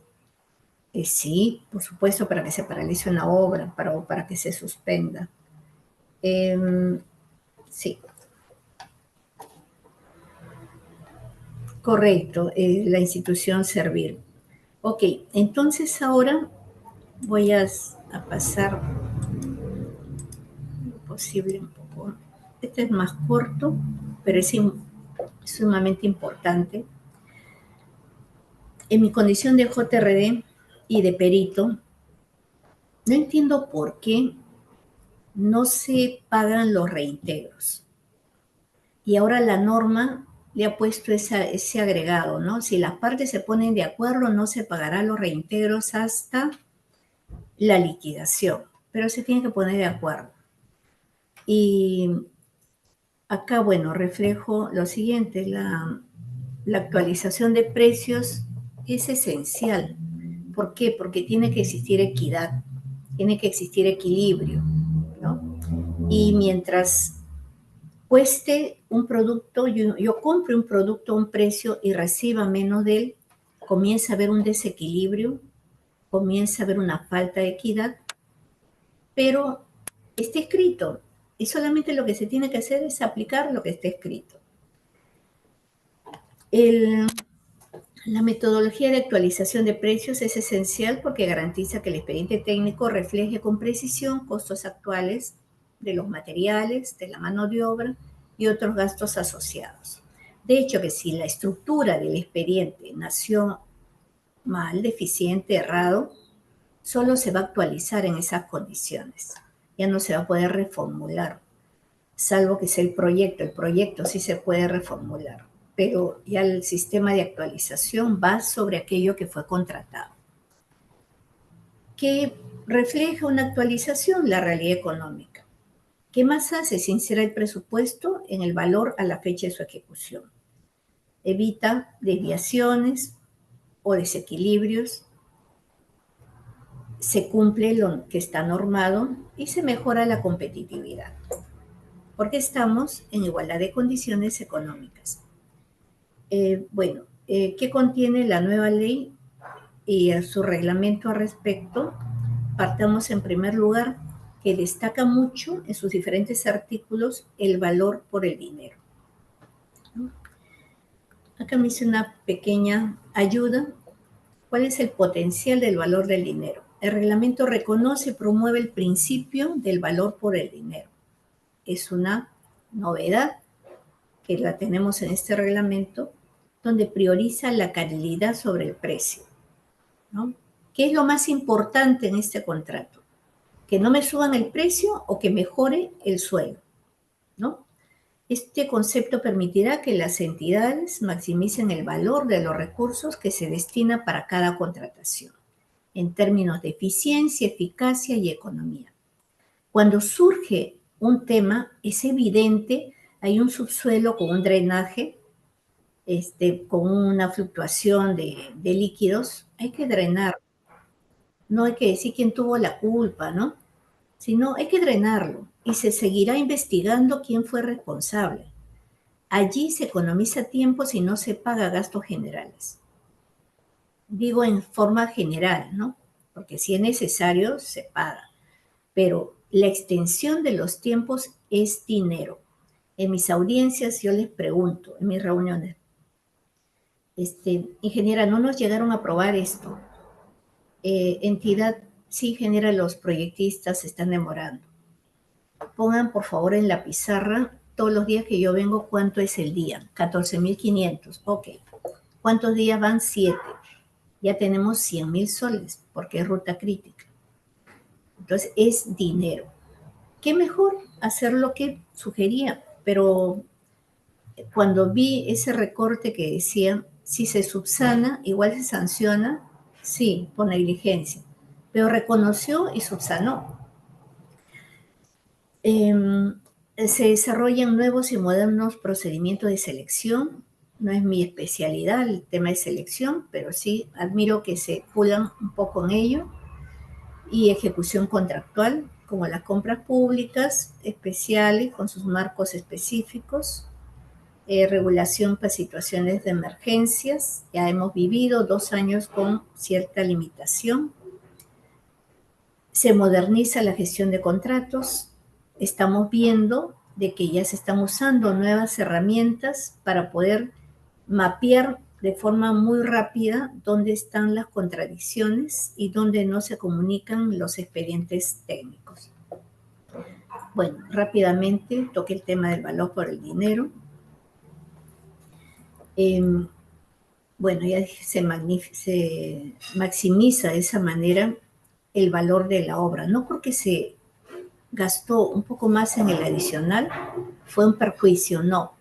Sí, por supuesto, para que se paralice una obra, para que se suspenda. Sí. Correcto, la institución servir. Ok, entonces ahora voy a pasar lo posible un poco. Este es más corto, pero es sumamente importante. En mi condición de JRD y de perito, no entiendo por qué no se pagan los reintegros. Y ahora la norma le ha puesto ese agregado, ¿no? Si las partes se ponen de acuerdo, no se pagarán los reintegros hasta la liquidación, pero se tiene que poner de acuerdo. Y acá, bueno, reflejo lo siguiente, la actualización de precios es esencial. ¿Por qué? Porque tiene que existir equidad, tiene que existir equilibrio, ¿no? Y mientras cueste un producto, yo compre un producto a un precio y reciba menos de él, comienza a haber un desequilibrio, comienza a haber una falta de equidad, pero está escrito y solamente lo que se tiene que hacer es aplicar lo que está escrito. La metodología de actualización de precios es esencial porque garantiza que el expediente técnico refleje con precisión costos actuales de los materiales, de la mano de obra y otros gastos asociados. De hecho, que si la estructura del expediente nació mal, deficiente, errado, solo se va a actualizar en esas condiciones. Ya no se va a poder reformular, salvo que sea el proyecto. El proyecto sí se puede reformular, pero ya el sistema de actualización va sobre aquello que fue contratado. ¿Qué refleja una actualización? La realidad económica. ¿Qué más hace? Se insera el presupuesto en el valor a la fecha de su ejecución. Evita desviaciones o desequilibrios. Se cumple lo que está normado y se mejora la competitividad, porque estamos en igualdad de condiciones económicas. ¿Qué contiene la nueva ley y su reglamento al respecto? Partamos en primer lugar que destaca mucho en sus diferentes artículos el valor por el dinero. Acá me hice una pequeña ayuda. ¿Cuál es el potencial del valor del dinero? El reglamento reconoce y promueve el principio del valor por el dinero. Es una novedad que la tenemos en este reglamento, donde prioriza la calidad sobre el precio. ¿no? ¿Qué es lo más importante en este contrato? Que no me suban el precio o que mejore el suelo, ¿no? Este concepto permitirá que las entidades maximicen el valor de los recursos que se destina para cada contratación, en términos de eficiencia, eficacia y economía. Cuando surge un tema, es evidente, hay un subsuelo con un drenaje, con una fluctuación de líquidos, hay que drenar. No hay que decir quién tuvo la culpa, ¿no? Sino hay que drenarlo y se seguirá investigando quién fue responsable. Allí se economiza tiempo si no se paga gastos generales. Digo en forma general, ¿no? Porque si es necesario, se paga. Pero la extensión de los tiempos es dinero. En mis audiencias yo les pregunto, en mis reuniones, ingeniera, ¿no nos llegaron a aprobar esto? Entidad, sí, ingeniera, los proyectistas se están demorando. Pongan por favor en la pizarra todos los días que yo vengo cuánto es el día. 14.500, ok. ¿Cuántos días van? 7. Ya tenemos 100.000 soles porque es ruta crítica. Entonces es dinero. ¿Qué mejor? Hacer lo que sugería, pero cuando vi ese recorte que decía, si se subsana, igual se sanciona, sí, por negligencia, pero reconoció y subsanó. Se desarrollan nuevos y modernos procedimientos de selección. No es mi especialidad el tema de selección, pero sí admiro que se pulan un poco en ello. Y ejecución contractual, como las compras públicas especiales con sus marcos específicos. Regulación para situaciones de emergencias. Ya hemos vivido 2 años con cierta limitación. Se moderniza la gestión de contratos. Estamos viendo de que ya se están usando nuevas herramientas para poder mapear de forma muy rápida dónde están las contradicciones y dónde no se comunican los expedientes técnicos. Bueno, rápidamente toqué el tema del valor por el dinero. Bueno, ya dije, se maximiza de esa manera el valor de la obra, no porque se gastó un poco más en el adicional, fue un perjuicio, no.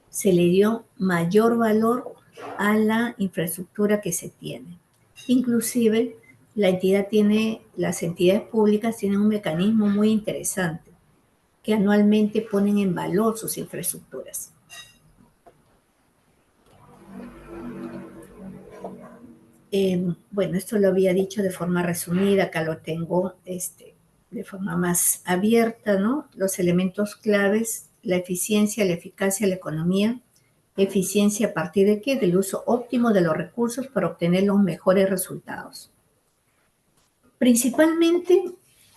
Se le dio mayor valor a la infraestructura que se tiene. Inclusive, las entidades públicas tienen un mecanismo muy interesante, que anualmente ponen en valor sus infraestructuras. Bueno, esto lo había dicho de forma resumida, acá lo tengo de forma más abierta, ¿no? Los elementos claves, la eficiencia, la eficacia, la economía. Eficiencia a partir de qué? Del uso óptimo de los recursos para obtener los mejores resultados. Principalmente,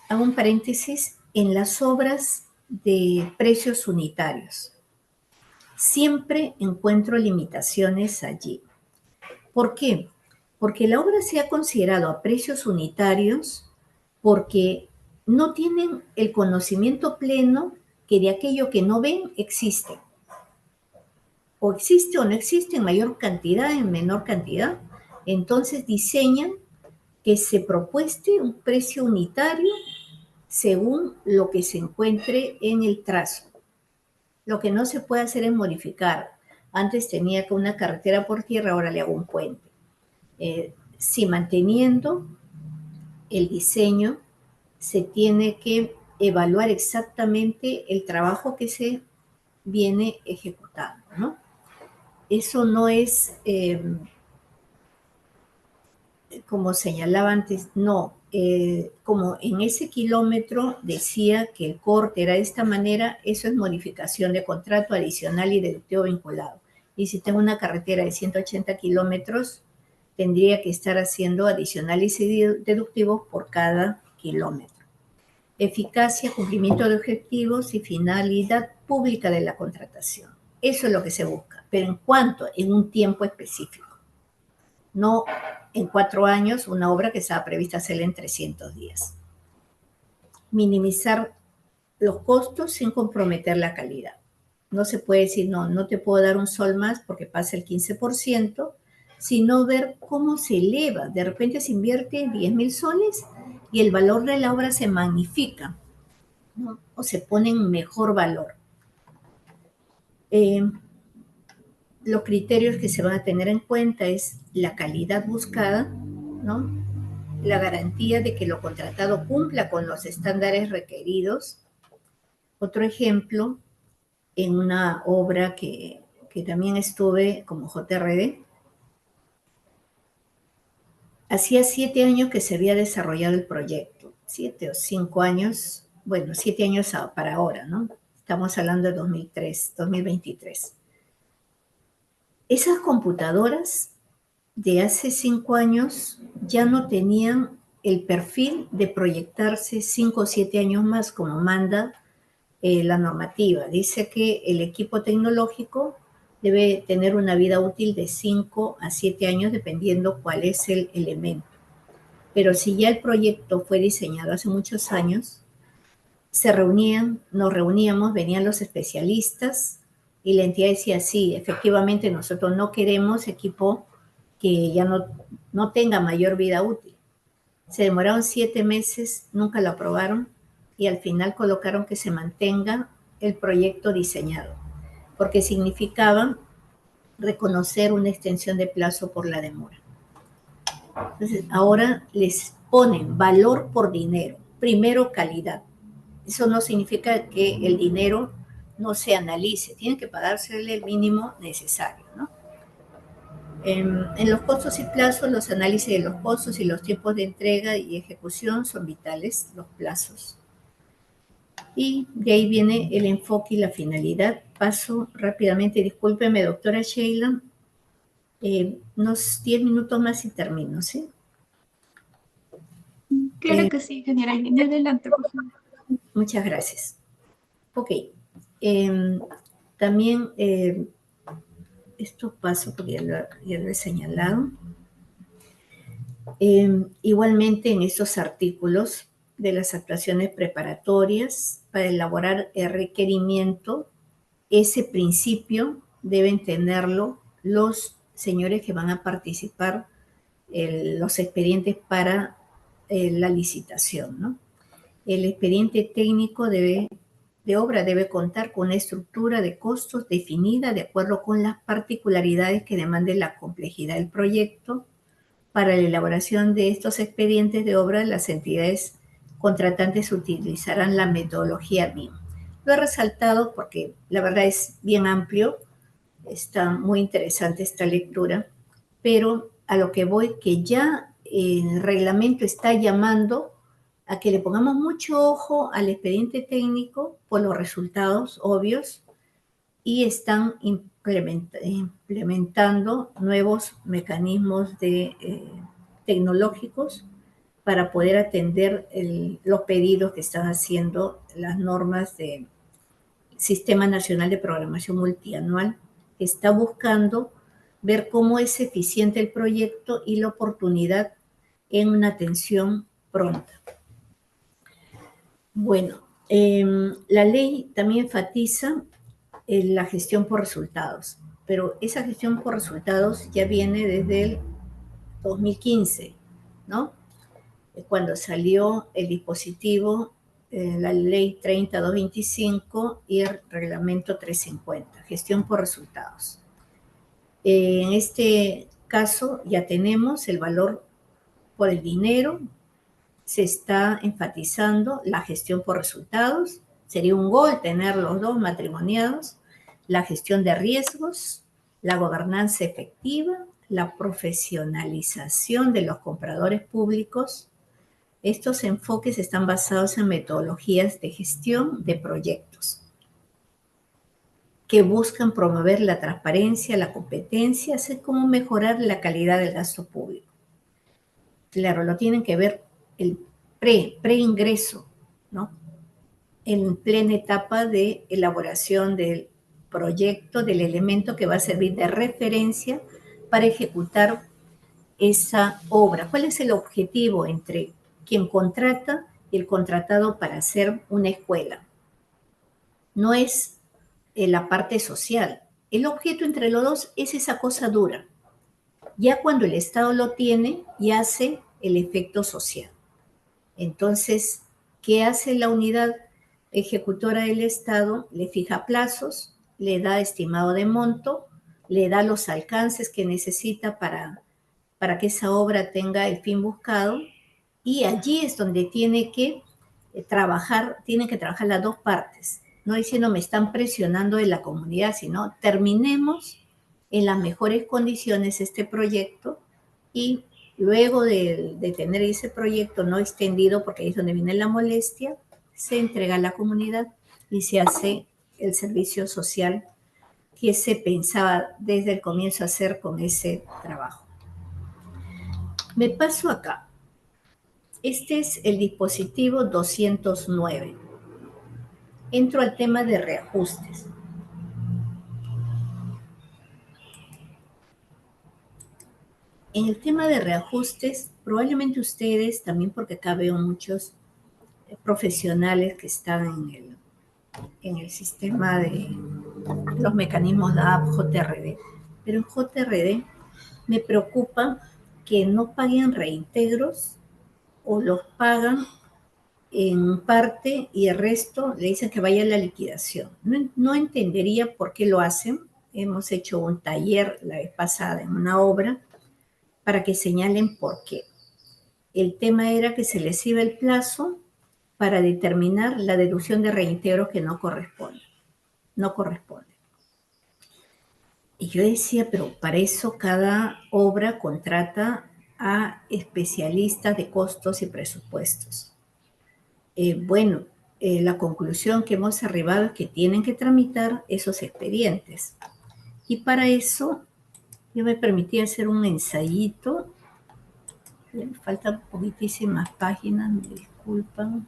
hago un paréntesis, en las obras de precios unitarios. Siempre encuentro limitaciones allí. ¿Por qué? Porque la obra se ha considerado a precios unitarios porque no tienen el conocimiento pleno que de aquello que no ven existe. O existe o no existe en mayor cantidad, en menor cantidad. Entonces diseñan que se propueste un precio unitario según lo que se encuentre en el trazo. Lo que no se puede hacer es modificar. Antes tenía que una carretera por tierra, ahora le hago un puente. Sí, manteniendo el diseño, se tiene que evaluar exactamente el trabajo que se viene ejecutando, ¿no? Eso no es, como señalaba antes, no. Como en ese kilómetro decía que el corte era de esta manera, eso es modificación de contrato adicional y deductivo vinculado. Y si tengo una carretera de 180 kilómetros, tendría que estar haciendo adicionales y deductivos por cada kilómetro. Eficacia, cumplimiento de objetivos y finalidad pública de la contratación. Eso es lo que se busca, pero ¿en cuánto? En un tiempo específico. No en 4 años una obra que estaba prevista hacerla en 300 días. Minimizar los costos sin comprometer la calidad. No se puede decir, no te puedo dar un sol más porque pasa el 15%, sino ver cómo se eleva. De repente se invierte 10.000 soles y el valor de la obra se magnifica, ¿no? O se pone en mejor valor. Los criterios que se van a tener en cuenta es la calidad buscada, ¿no? La garantía de que lo contratado cumpla con los estándares requeridos. Otro ejemplo, en una obra que también estuve como JRD, hacía 7 años que se había desarrollado el proyecto, 7 o 5 años, bueno, 7 años para ahora, ¿no? Estamos hablando de 2023. Esas computadoras de hace 5 años ya no tenían el perfil de proyectarse 5 o 7 años más como manda la normativa. Dice que el equipo tecnológico debe tener una vida útil de 5 a 7 años dependiendo cuál es el elemento. Pero si ya el proyecto fue diseñado hace muchos años, nos reuníamos, venían los especialistas y la entidad decía, sí, efectivamente nosotros no queremos equipo que ya no tenga mayor vida útil. Se demoraron 7 meses, nunca lo aprobaron y al final colocaron que se mantenga el proyecto diseñado, porque significaba reconocer una extensión de plazo por la demora. Entonces, ahora les ponen valor por dinero, primero calidad. Eso no significa que el dinero no se analice, tiene que pagársele el mínimo necesario, ¿no? En los costos y plazos, los análisis de los costos y los tiempos de entrega y ejecución son vitales, los plazos. Y de ahí viene el enfoque y la finalidad. Paso rápidamente, discúlpeme, doctora Sheila, unos 10 minutos más y termino, ¿sí? Claro que sí, general. Adelante, por favor. Muchas gracias. Ok. También esto paso porque ya lo he señalado. Igualmente en estos artículos de las actuaciones preparatorias para elaborar el requerimiento, ese principio deben tenerlo los señores que van a participar los expedientes para la licitación, ¿no? El expediente técnico de obra debe contar con una estructura de costos definida de acuerdo con las particularidades que demande la complejidad del proyecto. Para la elaboración de estos expedientes de obra, las entidades contratantes utilizarán la metodología BIM. Lo he resaltado porque la verdad es bien amplio, está muy interesante esta lectura, pero a lo que voy, que ya el reglamento está llamando a que le pongamos mucho ojo al expediente técnico por los resultados obvios y están implementando nuevos mecanismos tecnológicos para poder atender los pedidos que están haciendo las normas del Sistema Nacional de Programación Multianual, que está buscando ver cómo es eficiente el proyecto y la oportunidad en una atención pronta. Bueno, la ley también enfatiza la gestión por resultados, pero esa gestión por resultados ya viene desde el 2015, ¿no? Cuando salió el dispositivo, la ley 30225 y el reglamento 350, gestión por resultados. En este caso ya tenemos el valor por el dinero, se está enfatizando la gestión por resultados, sería un gol tener los dos matrimoniados, la gestión de riesgos, la gobernanza efectiva, la profesionalización de los compradores públicos. Estos enfoques están basados en metodologías de gestión de proyectos que buscan promover la transparencia, la competencia, así como mejorar la calidad del gasto público. Claro, lo tienen que ver el pre-ingreso, ¿no? En plena etapa de elaboración del proyecto, del elemento que va a servir de referencia para ejecutar esa obra. ¿Cuál es el objetivo entre quien contrata y el contratado para hacer una escuela? No es la parte social. El objeto entre los dos es esa cosa dura, Ya cuando el Estado lo tiene, ya hace el efecto social. Entonces, ¿qué hace la unidad ejecutora del Estado? Le fija plazos, le da estimado de monto, le da los alcances que necesita para que esa obra tenga el fin buscado, y allí es donde tienen que trabajar las dos partes, no diciendo me están presionando de la comunidad, sino terminemos en las mejores condiciones este proyecto, y luego de tener ese proyecto no extendido, porque ahí es donde viene la molestia, se entrega a la comunidad y se hace el servicio social que se pensaba desde el comienzo hacer con ese trabajo. Me paso acá. Este es el dispositivo 209. Entro al tema de reajustes. En el tema de reajustes, probablemente ustedes, también porque acá veo muchos profesionales que están en el sistema de los mecanismos de app JRD, pero en JRD me preocupa que no paguen reintegros o los pagan en parte y el resto le dicen que vaya a la liquidación. No entendería por qué lo hacen. Hemos hecho un taller la vez pasada en una obra para que señalen por qué. El tema era que se les iba el plazo para determinar la deducción de reintegros que no corresponde. No corresponde. Y yo decía, pero para eso cada obra contrata a especialistas de costos y presupuestos. La conclusión que hemos arribado es que tienen que tramitar esos expedientes. Y para eso yo me permití hacer un ensayito. Me faltan poquitísimas páginas, me disculpan.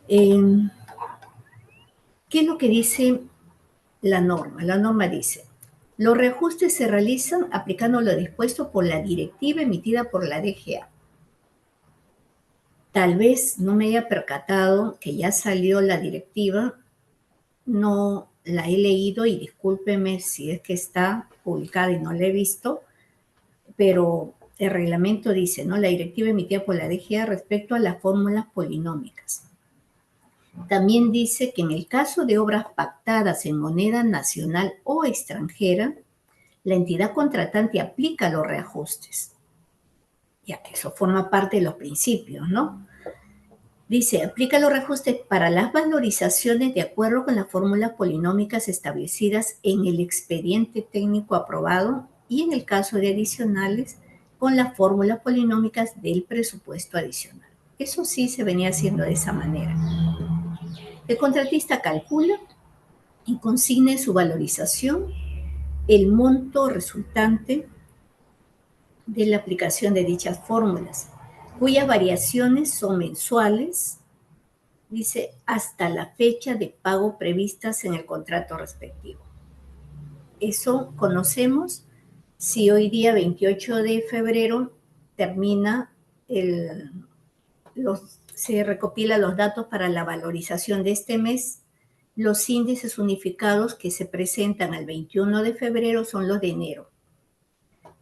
¿Qué es lo que dice la norma? La norma dice: los reajustes se realizan aplicando lo dispuesto por la directiva emitida por la DGA. Tal vez no me haya percatado que ya salió la directiva, no la he leído y discúlpeme si es que está publicada y no la he visto, pero el reglamento dice, ¿no? La directiva emitida por la DGA respecto a las fórmulas polinómicas. También dice que en el caso de obras pactadas en moneda nacional o extranjera, la entidad contratante aplica los reajustes, ya que eso forma parte de los principios, ¿no? Dice, aplica los reajustes para las valorizaciones de acuerdo con las fórmulas polinómicas establecidas en el expediente técnico aprobado y en el caso de adicionales con las fórmulas polinómicas del presupuesto adicional. Eso sí se venía haciendo de esa manera. El contratista calcula y consigna en su valorización el monto resultante de la aplicación de dichas fórmulas, cuyas variaciones son mensuales, dice, hasta la fecha de pago previstas en el contrato respectivo. Eso conocemos si hoy día, 28 de febrero, termina se recopila los datos para la valorización de este mes. Los índices unificados que se presentan al 21 de febrero son los de enero.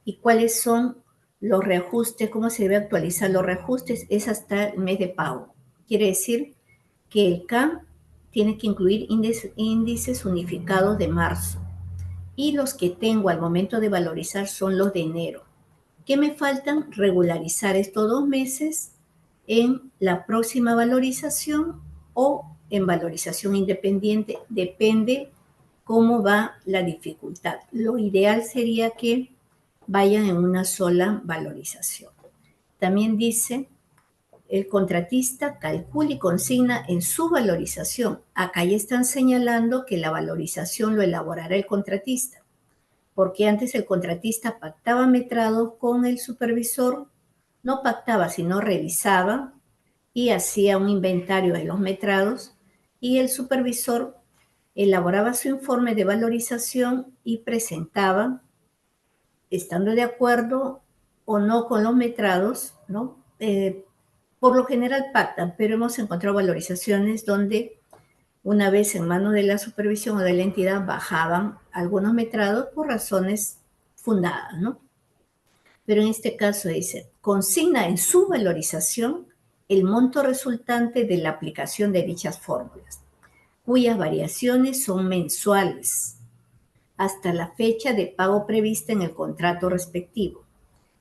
¿Y cuáles son los reajustes? ¿Cómo se debe actualizar los reajustes? Es hasta el mes de pago. Quiere decir que el CAM tiene que incluir índices unificados de marzo. Y los que tengo al momento de valorizar son los de enero. ¿Qué me faltan? Regularizar estos 2 meses en la próxima valorización o en valorización independiente. Depende cómo va la dificultad. Lo ideal sería que vayan en una sola valorización. También dice, el contratista calcula y consigna en su valorización. Acá ya están señalando que la valorización lo elaborará el contratista, porque antes el contratista pactaba metrados con el supervisor, no pactaba, sino revisaba y hacía un inventario de los metrados, y el supervisor elaboraba su informe de valorización y presentaba, estando de acuerdo o no con los metrados, ¿no? Por lo general pactan, pero hemos encontrado valorizaciones donde una vez en manos de la supervisión o de la entidad bajaban algunos metrados por razones fundada, ¿no? Pero en este caso dice, consigna en su valorización el monto resultante de la aplicación de dichas fórmulas, cuyas variaciones son mensuales, hasta la fecha de pago prevista en el contrato respectivo,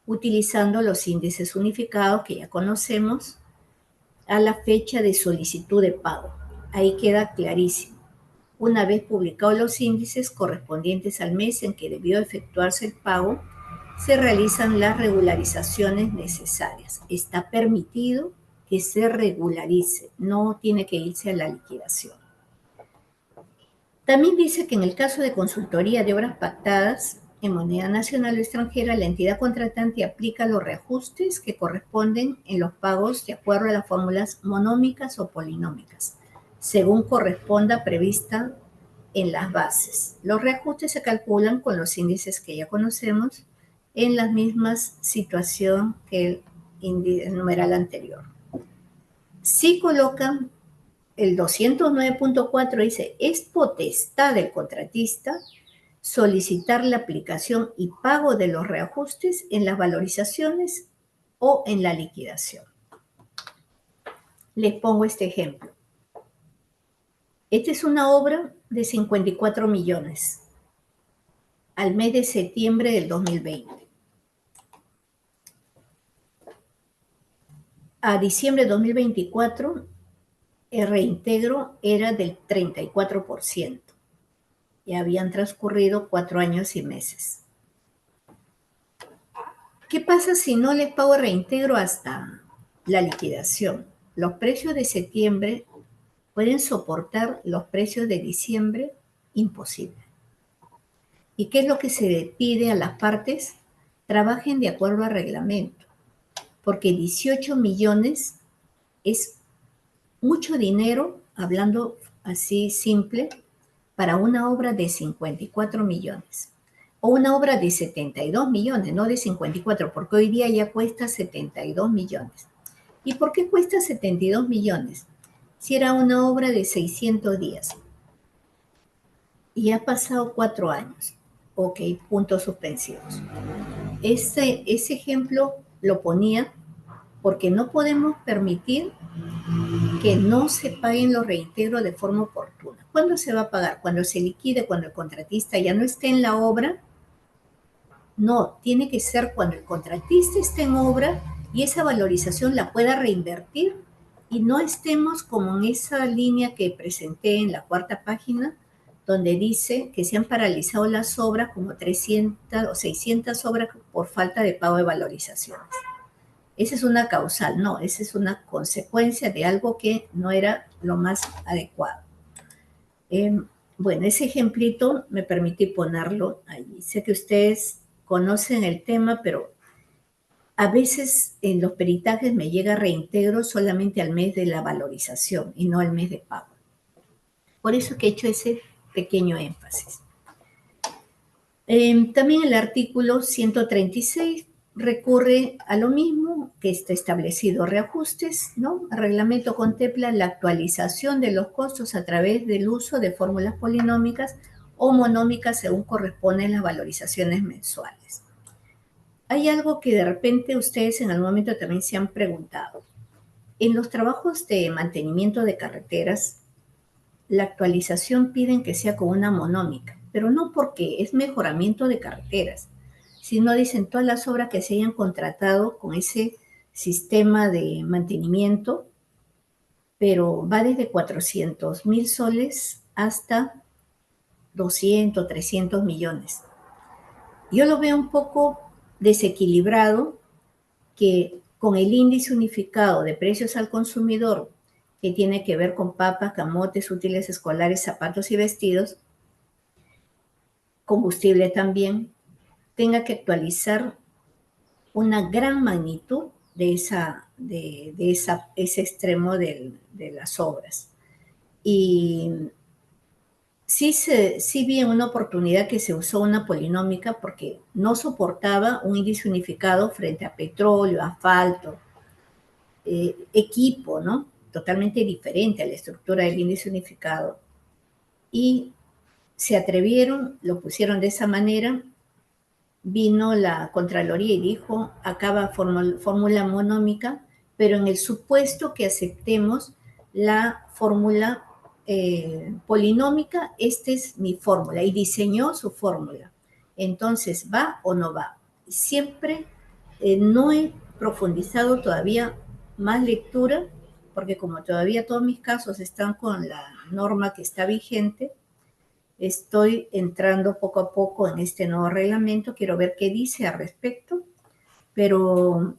utilizando los índices unificados que ya conocemos a la fecha de solicitud de pago. Ahí queda clarísimo. Una vez publicados los índices correspondientes al mes en que debió efectuarse el pago, se realizan las regularizaciones necesarias. Está permitido que se regularice, no tiene que irse a la liquidación. También dice que en el caso de consultoría de obras pactadas en moneda nacional o extranjera, la entidad contratante aplica los reajustes que corresponden en los pagos de acuerdo a las fórmulas monómicas o polinómicas, según corresponda prevista en las bases. Los reajustes se calculan con los índices que ya conocemos en la misma situación que el numeral anterior. Si colocan el 209.4 dice, es potestad del contratista solicitar la aplicación y pago de los reajustes en las valorizaciones o en la liquidación. Les pongo este ejemplo. Esta es una obra de 54 millones al mes de septiembre del 2020. A diciembre de 2024, el reintegro era del 34%. Ya habían transcurrido 4 años y meses. ¿Qué pasa si no les pago reintegro hasta la liquidación? Los precios de septiembre pueden soportar los precios de diciembre, imposible. ¿Y qué es lo que se le pide a las partes? Trabajen de acuerdo al reglamento, porque 18 millones es mucho dinero, hablando así simple, para una obra de 54 millones. O una obra de 72 millones, no de 54, porque hoy día ya cuesta 72 millones. ¿Y por qué cuesta 72 millones? Si era una obra de 600 días y ha pasado 4 años. Ok, puntos suspensivos. Ese ejemplo lo ponía porque no podemos permitir que no se paguen los reintegros de forma oportuna. ¿Cuándo se va a pagar? Cuando se liquide, cuando el contratista ya no esté en la obra. No, tiene que ser cuando el contratista esté en obra y esa valorización la pueda reinvertir y no estemos como en esa línea que presenté en la 4ª página, donde dice que se han paralizado las obras como 300 o 600 obras por falta de pago de valorizaciones. Esa es una causal, no, esa es una consecuencia de algo que no era lo más adecuado. Bueno, ese ejemplito me permití ponerlo ahí. Sé que ustedes conocen el tema, pero a veces en los peritajes me llega reintegro solamente al mes de la valorización y no al mes de pago. Por eso que he hecho ese pequeño énfasis. También el artículo 136 recurre a lo mismo que está establecido, reajustes, ¿no? El reglamento contempla la actualización de los costos a través del uso de fórmulas polinómicas o monómicas según corresponden las valorizaciones mensuales. Hay algo que de repente ustedes en algún momento también se han preguntado. En los trabajos de mantenimiento de carreteras, la actualización piden que sea con una monómica, pero no porque es mejoramiento de carreteras, sino dicen todas las obras que se hayan contratado con ese sistema de mantenimiento, pero va desde 400.000 soles hasta 200, 300 millones. Yo lo veo un poco desequilibrado que con el índice unificado de precios al consumidor, que tiene que ver con papas, camotes, útiles escolares, zapatos y vestidos, combustible también, tenga que actualizar una gran magnitud de ese extremo de las obras. Y sí vi en una oportunidad que se usó una polinómica porque no soportaba un índice unificado frente a petróleo, asfalto, equipo, ¿no? Totalmente diferente a la estructura del índice unificado. Y se atrevieron, lo pusieron de esa manera. vino la Contraloría y dijo, acaba fórmula monómica, pero en el supuesto que aceptemos la fórmula polinómica, esta es mi fórmula, y diseñó su fórmula. Entonces, ¿va o no va? Siempre no he profundizado todavía más lectura, porque como todavía todos mis casos están con la norma que está vigente, estoy entrando poco a poco en este nuevo reglamento, quiero ver qué dice al respecto, pero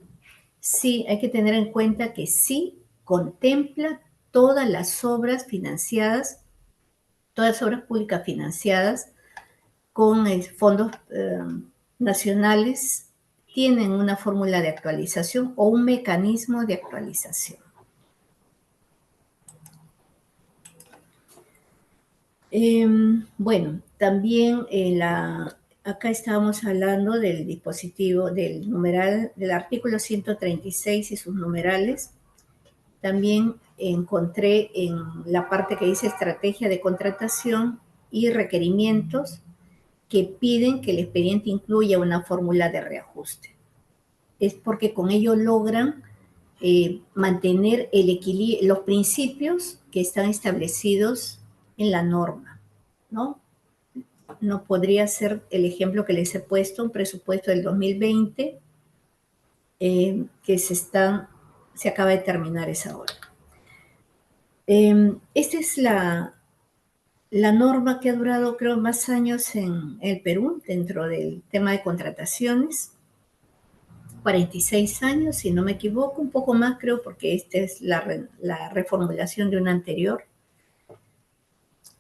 sí hay que tener en cuenta que sí contempla todas las obras financiadas, todas las obras públicas financiadas con fondos nacionales, tienen una fórmula de actualización o un mecanismo de actualización. Bueno, también acá estábamos hablando del dispositivo, del numeral, del artículo 136 y sus numerales. También encontré en la parte que dice estrategia de contratación y requerimientos que piden que el expediente incluya una fórmula de reajuste. Es porque con ello logran mantener el equilibrio, los principios que están establecidos en la norma, ¿no? No podría ser el ejemplo que les he puesto, un presupuesto del 2020 que se acaba de terminar esa hora. Esta es la norma que ha durado, creo, más años en el Perú, dentro del tema de contrataciones. 46 años, si no me equivoco, un poco más creo, porque esta es la reformulación de una anterior.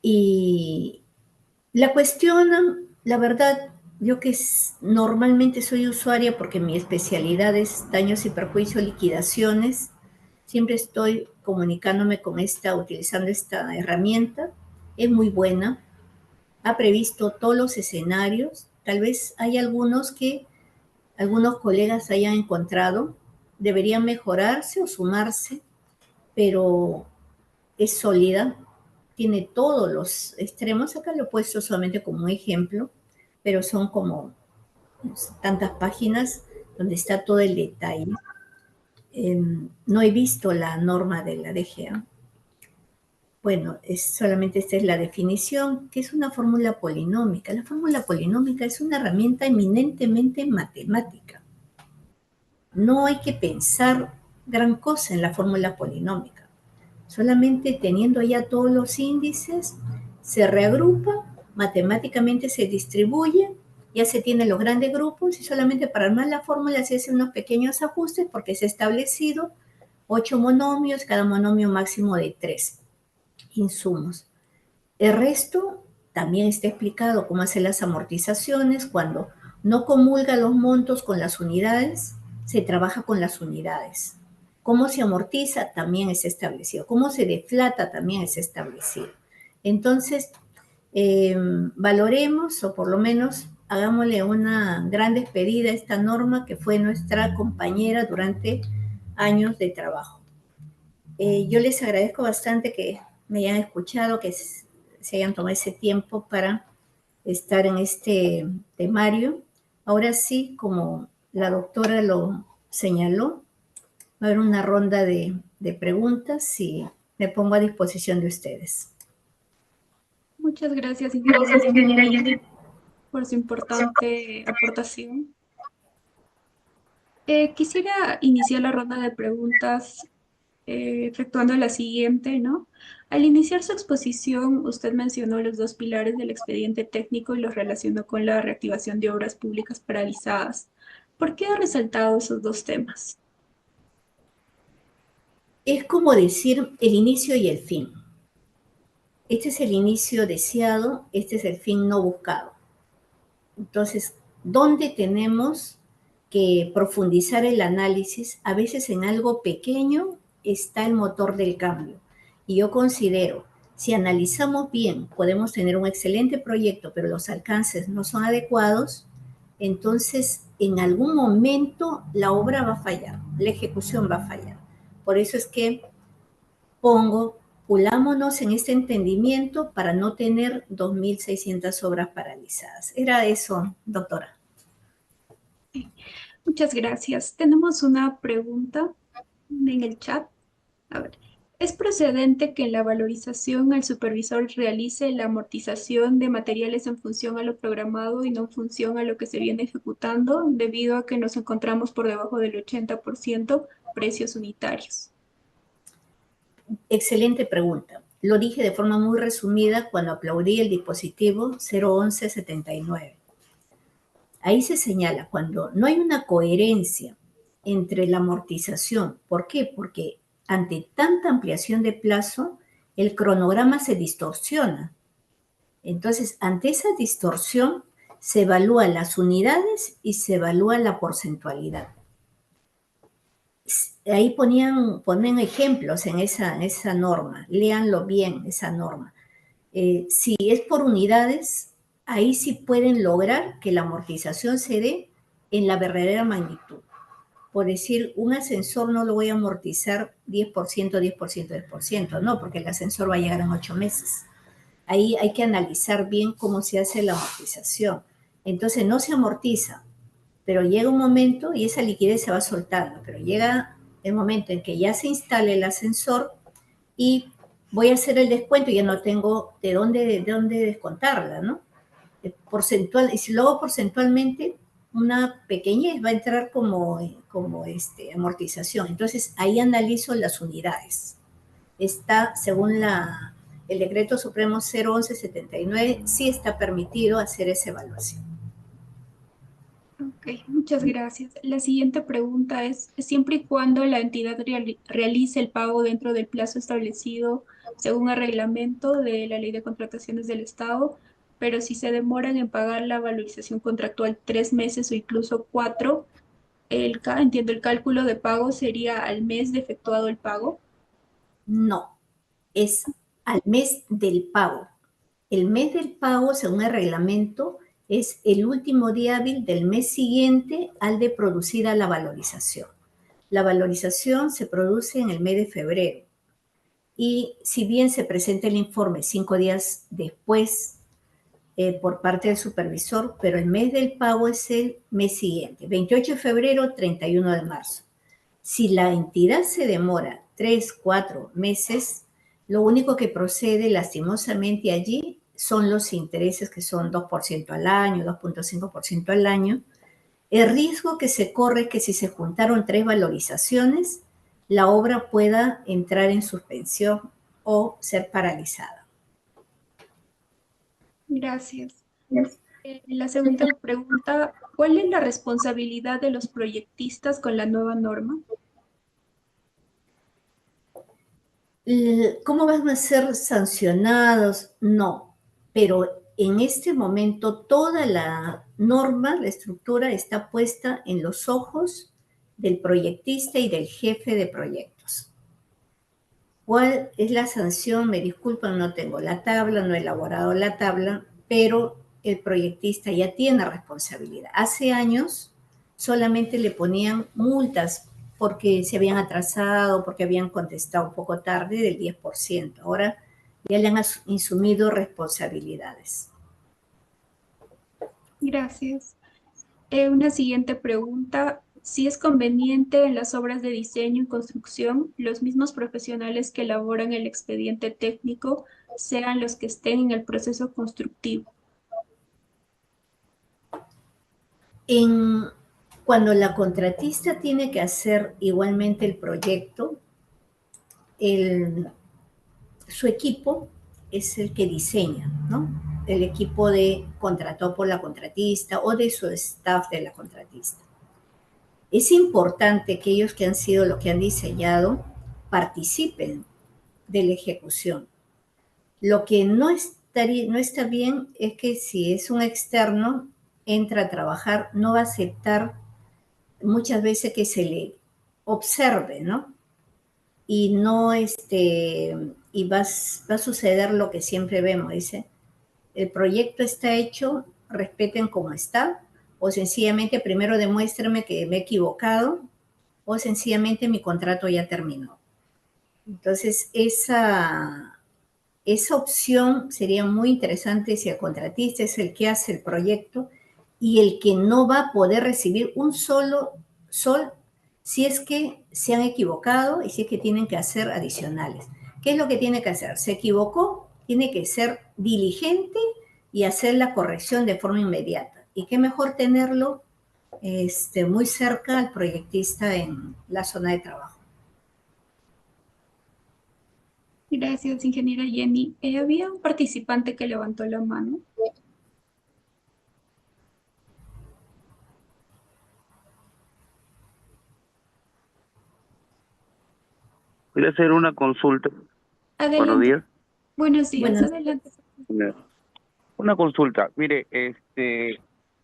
Y la cuestionan, la verdad, yo que normalmente soy usuaria porque mi especialidad es daños y perjuicios, liquidaciones, siempre estoy comunicándome con utilizando esta herramienta, es muy buena, ha previsto todos los escenarios, tal vez hay algunos que algunos colegas hayan encontrado, deberían mejorarse o sumarse, pero es sólida, tiene todos los extremos, acá lo he puesto solamente como un ejemplo, pero son como tantas páginas donde está todo el detalle. No he visto la norma de la DGA. Bueno, solamente esta es la definición, que es una fórmula polinómica. La fórmula polinómica es una herramienta eminentemente matemática. No hay que pensar gran cosa en la fórmula polinómica. Solamente teniendo ya todos los índices, se reagrupa, matemáticamente se distribuye, ya se tienen los grandes grupos y solamente para armar la fórmula se hacen unos pequeños ajustes porque se ha establecido 8 monomios, cada monomio máximo de 3 insumos. El resto también está explicado cómo hacer las amortizaciones. Cuando no comulga los montos con las unidades, se trabaja con las unidades. Cómo se amortiza también es establecido. Cómo se deflata también es establecido. Entonces, valoremos o por lo menos hagámosle una gran despedida a esta norma que fue nuestra compañera durante años de trabajo. Yo les agradezco bastante que me hayan escuchado, que se hayan tomado ese tiempo para estar en este temario. Ahora sí, como la doctora lo señaló, va a haber una ronda de preguntas y me pongo a disposición de ustedes. Muchas gracias, ingeniera Yandy, por su importante aportación. Quisiera iniciar la ronda de preguntas efectuando la siguiente, ¿no? Al iniciar su exposición, usted mencionó los dos pilares del expediente técnico y los relacionó con la reactivación de obras públicas paralizadas. ¿Por qué ha resaltado esos dos temas? Es como decir el inicio y el fin. Este es el inicio deseado, este es el fin no buscado. Entonces, ¿dónde tenemos que profundizar el análisis? A veces en algo pequeño está el motor del cambio. Y yo considero, si analizamos bien, podemos tener un excelente proyecto, pero los alcances no son adecuados, entonces en algún momento la obra va a fallar, la ejecución va a fallar. Por eso es que pulámonos en este entendimiento para no tener 2.600 obras paralizadas. Era eso, doctora. Muchas gracias. Tenemos una pregunta en el chat. A ver, ¿es procedente que en la valorización el supervisor realice la amortización de materiales en función a lo programado y no en función a lo que se viene ejecutando, debido a que nos encontramos por debajo del 80% precios unitarios? Excelente pregunta. Lo dije de forma muy resumida cuando aplaudí el dispositivo 01179. Ahí se señala cuando no hay una coherencia entre la amortización. ¿Por qué? Porque ante tanta ampliación de plazo, el cronograma se distorsiona. Entonces, ante esa distorsión, se evalúan las unidades y se evalúa la porcentualidad. Ahí ponen ejemplos en esa norma. Léanlo bien, esa norma. Si es por unidades, ahí sí pueden lograr que la amortización se dé en la verdadera magnitud. Por decir, un ascensor no lo voy a amortizar 10%, 10%, 10%, no, porque el ascensor va a llegar en 8 meses. Ahí hay que analizar bien cómo se hace la amortización. Entonces no se amortiza, pero llega un momento y esa liquidez se va soltando, pero llega el momento en que ya se instale el ascensor y voy a hacer el descuento y ya no tengo de dónde descontarla, ¿no? Porcentual, y si lo hago porcentualmente, una pequeñez va a entrar como amortización. Entonces, ahí analizo las unidades. Está, según el decreto supremo 01179, sí está permitido hacer esa evaluación. Ok, muchas gracias. La siguiente pregunta es, siempre y cuando la entidad realice el pago dentro del plazo establecido según el reglamento de la Ley de Contrataciones del Estado, pero si se demoran en pagar la valorización contractual 3 meses o incluso 4, entiendo, el cálculo de pago sería al mes de efectuado el pago. No, es al mes del pago. El mes del pago, según el reglamento, es el último día hábil del mes siguiente al de producida la valorización. La valorización se produce en el mes de febrero y si bien se presenta el informe 5 días después por parte del supervisor, pero el mes del pago es el mes siguiente, 28 de febrero, 31 de marzo. Si la entidad se demora 3, 4 meses, lo único que procede lastimosamente allí son los intereses que son 2% al año, 2.5% al año. El riesgo que se corre es que si se juntaron 3 valorizaciones, la obra pueda entrar en suspensión o ser paralizada. Gracias. La segunda pregunta, ¿cuál es la responsabilidad de los proyectistas con la nueva norma? ¿Cómo van a ser sancionados? No, pero en este momento toda la norma, la estructura está puesta en los ojos del proyectista y del jefe de proyectos. ¿Cuál es la sanción? Me disculpan, no tengo la tabla, no he elaborado la tabla, pero el proyectista ya tiene responsabilidad. Hace años solamente le ponían multas porque se habían atrasado, porque habían contestado un poco tarde del 10%. Ahora ya le han asumido responsabilidades. Gracias. Una siguiente pregunta. Si es conveniente en las obras de diseño y construcción, los mismos profesionales que elaboran el expediente técnico sean los que estén en el proceso constructivo. Cuando la contratista tiene que hacer igualmente el proyecto, su equipo es el que diseña, ¿no? El equipo contratado por la contratista o de su staff de la contratista. Es importante que ellos que han sido los que han diseñado participen de la ejecución. Lo que no está bien es que si es un externo, entra a trabajar, no va a aceptar muchas veces que se le observe, ¿no? Y no, y va a suceder lo que siempre vemos, dice, el proyecto está hecho, respeten cómo está, o sencillamente primero demuéstrame que me he equivocado, o sencillamente mi contrato ya terminó. Entonces, esa opción sería muy interesante si el contratista es el que hace el proyecto, y el que no va a poder recibir un solo sol si es que se han equivocado y si es que tienen que hacer adicionales. ¿Qué es lo que tiene que hacer? Se equivocó, tiene que ser diligente y hacer la corrección de forma inmediata. Y qué mejor tenerlo muy cerca al proyectista en la zona de trabajo. Gracias, ingeniera Jenny. Había un participante que levantó la mano. Quería hacer una consulta. Buenos Adelante. días. Buenos días, Bueno, adelante. Una consulta. Mire,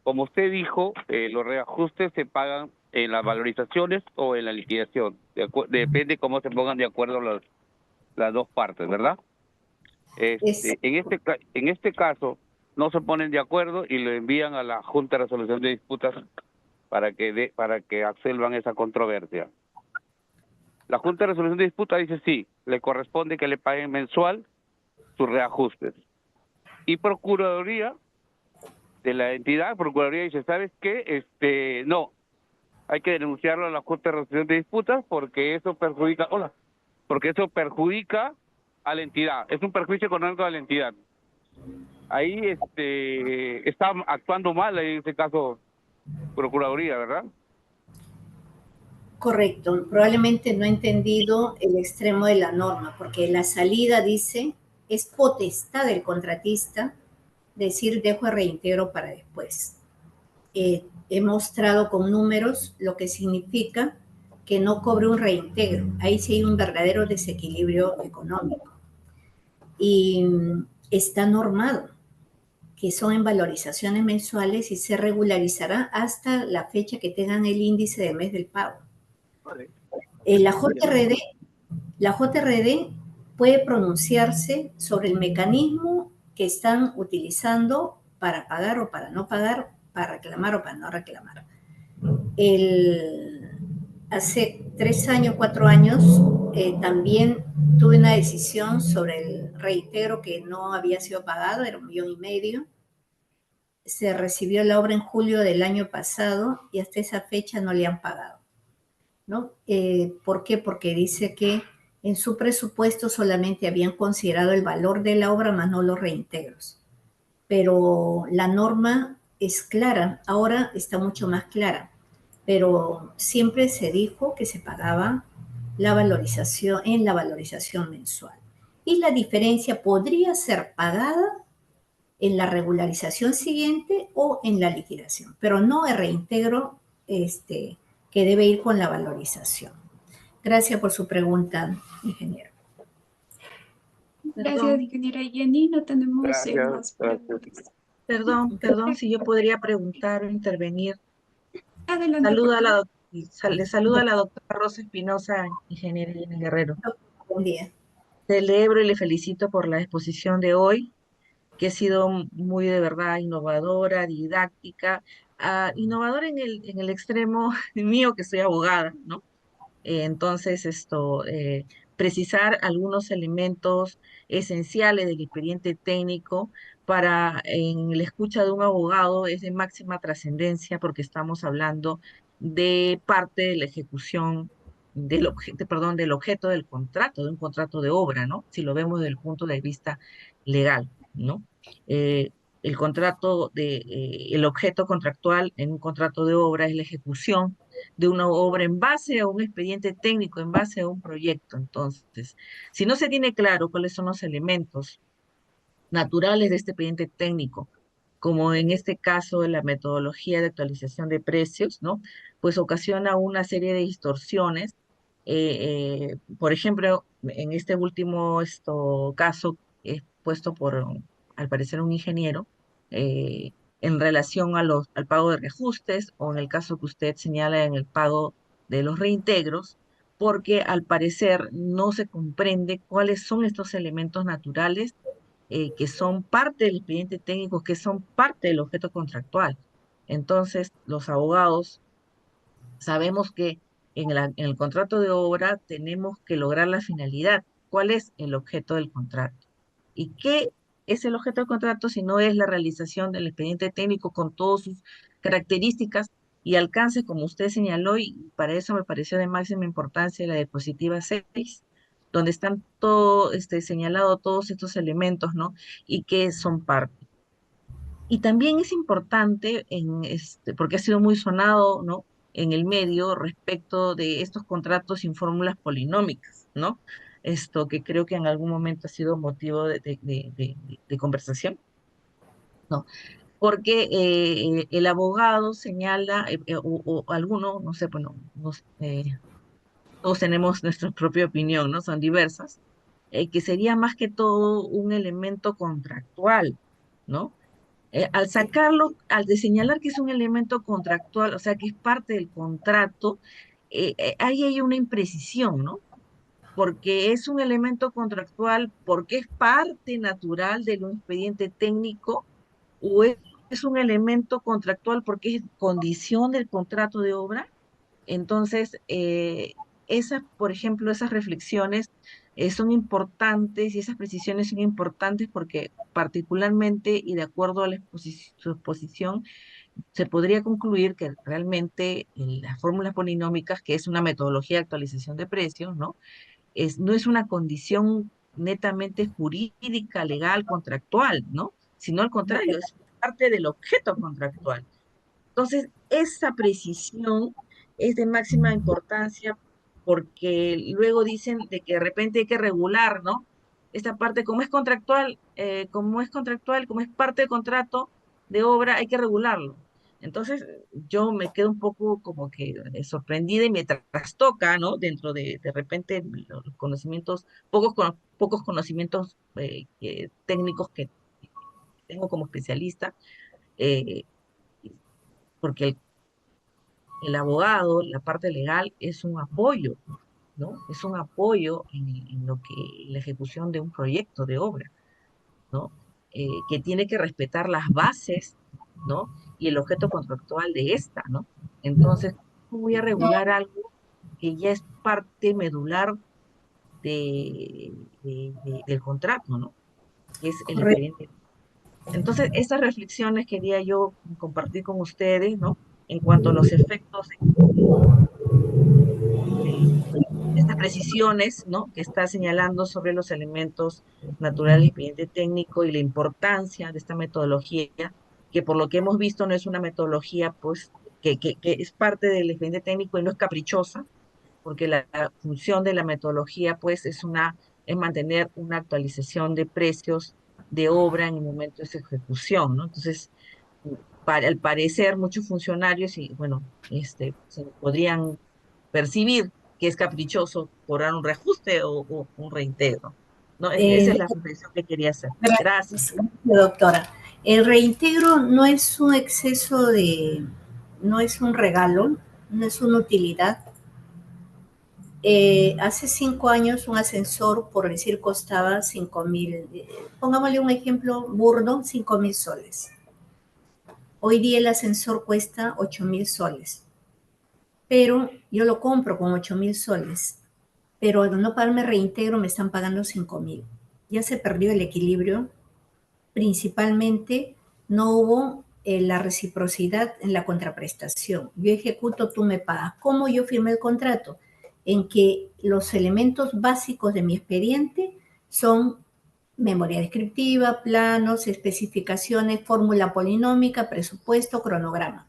como usted dijo, los reajustes se pagan en las valorizaciones o en la liquidación. Depende cómo se pongan de acuerdo las dos partes, ¿verdad? es En este caso, no se ponen de acuerdo y lo envían a la Junta de Resolución de Disputas para que absuelvan esa controversia. La Junta de Resolución de Disputas dice sí, le corresponde que le paguen mensual sus reajustes. Y Procuraduría de la entidad, Procuraduría dice, ¿sabes qué? No, hay que denunciarlo a la Junta de Resolución de Disputas porque eso perjudica, porque eso perjudica a la entidad, es un perjuicio económico a la entidad. Ahí está actuando mal en este caso Procuraduría, ¿verdad? correcto. Probablemente no he entendido el extremo de la norma, porque la salida dice es potestad del contratista decir dejo el reintegro para después. He mostrado con números lo que significa que no cobre un reintegro. Ahí sí hay un verdadero desequilibrio económico. Y está normado que son en valorizaciones mensuales y se regularizará hasta la fecha que tengan el índice del mes del pago. La JRD, la JRD puede pronunciarse sobre el mecanismo que están utilizando para pagar o para no pagar, para reclamar o para no reclamar. Hace 3 años, 4 años, también tuve una decisión sobre el reintegro que no había sido pagado, era 1,5 millones. Se recibió la obra en julio del año pasado y hasta esa fecha no le han pagado, ¿no? ¿Por qué? Porque dice que en su presupuesto solamente habían considerado el valor de la obra más no los reintegros. Pero la norma es clara, ahora está mucho más clara, pero siempre se dijo que se pagaba la valorización en la valorización mensual. Y la diferencia podría ser pagada en la regularización siguiente o en la liquidación, pero no el reintegro que debe ir con la valorización. Gracias por su pregunta, ingeniero. Gracias, Perdón, ingeniera Jenny. No tenemos Gracias, más gracias. preguntas. perdón, si yo podría preguntar o intervenir. Adelante, por favor. Le saluda a la doctora Rosa Espinosa, ingeniera Jenny Guerrero. Buen día. Celebro y le felicito por la exposición de hoy, que ha sido muy de verdad innovadora, didáctica, innovadora en el extremo mío, que soy abogada, ¿no? Entonces, precisar algunos elementos esenciales del expediente técnico para en la escucha de un abogado es de máxima trascendencia porque estamos hablando de parte de la ejecución del objeto del contrato, de un contrato de obra, ¿no? Si lo vemos desde el punto de vista legal, ¿no? Eh, el objeto contractual en un contrato de obra es la ejecución de una obra en base a un expediente técnico, en base a un proyecto. Entonces, si no se tiene claro cuáles son los elementos naturales de este expediente técnico, como en este caso la metodología de actualización de precios, ¿no? Pues ocasiona una serie de distorsiones. Por ejemplo, en este último caso puesto por, al parecer, un ingeniero, en relación al pago de reajustes o en el caso que usted señala en el pago de los reintegros, porque al parecer no se comprende cuáles son estos elementos naturales que son parte del expediente técnico, que son parte del objeto contractual. Entonces, los abogados sabemos que en el contrato de obra tenemos que lograr la finalidad. ¿Cuál es el objeto del contrato? ¿Y qué es el objeto del contrato, sino es la realización del expediente técnico con todas sus características y alcances, como usted señaló, y para eso me pareció de máxima importancia la diapositiva 6, donde están todo, señalado todos estos elementos, ¿no? Y que son parte. Y también es importante, porque ha sido muy sonado, ¿no? En el medio respecto de estos contratos sin fórmulas polinómicas, ¿no? Esto que creo que en algún momento ha sido motivo de conversación, ¿no? Porque el abogado señala, o alguno, no sé, bueno, todos tenemos nuestra propia opinión, ¿no? Son diversas, que sería más que todo un elemento contractual, ¿no? Al sacarlo, al de señalar que es un elemento contractual, o sea, que es parte del contrato, ahí hay una imprecisión, ¿no? Porque es un elemento contractual, porque es parte natural de un expediente técnico, o es un elemento contractual porque es condición del contrato de obra. Entonces, esas, por ejemplo, esas reflexiones son importantes y esas precisiones son importantes porque particularmente y de acuerdo a su exposición, se podría concluir que realmente las fórmulas polinómicas, que es una metodología de actualización de precios, ¿no? No es una condición netamente jurídica, legal, contractual, ¿no? Sino al contrario, es parte del objeto contractual. Entonces, esa precisión es de máxima importancia porque luego dicen de que de repente hay que regular, ¿no? Esta parte, como es parte del contrato de obra, hay que regularlo. Entonces, yo me quedo un poco como que sorprendida y me trastoca, ¿no? Dentro de repente los conocimientos, pocos conocimientos técnicos que tengo como especialista, eh, porque el abogado, la parte legal, es un apoyo, ¿no? Es un apoyo en lo que, la ejecución de un proyecto de obra, ¿no? Que tiene que respetar las bases, ¿no? Y el objeto contractual de esta, ¿no? Entonces, ¿cómo voy a regular algo que ya es parte medular del contrato, ¿no? Que es el Correcto. expediente. Entonces, estas reflexiones quería yo compartir con ustedes, ¿no? En cuanto a los efectos de estas precisiones, ¿no? Que está señalando sobre los elementos naturales del expediente técnico y la importancia de esta metodología, que por lo que hemos visto no es una metodología, pues, que es parte del expediente técnico y no es caprichosa, porque la función de la metodología, pues, es mantener una actualización de precios de obra en el momento de su ejecución, ¿no? Entonces, al parecer, muchos funcionarios, y bueno, se podrían percibir que es caprichoso cobrar un reajuste o un reintegro. ¿No? Esa es Eh, la reflexión que quería hacer. Gracias. Gracias, doctora. El reintegro no es un exceso no es un regalo, no es una utilidad. Hace 5 años un ascensor, por decir, costaba 5.000, pongámosle un ejemplo burdo, 5.000 soles. Hoy día el ascensor cuesta 8.000 soles, pero yo lo compro con 8.000 soles, pero al no pagarme reintegro me están pagando 5.000. Ya se perdió el equilibrio. Principalmente no hubo la reciprocidad en la contraprestación. Yo ejecuto, tú me pagas. ¿Cómo yo firmé el contrato? En que los elementos básicos de mi expediente son memoria descriptiva, planos, especificaciones, fórmula polinómica, presupuesto, cronograma.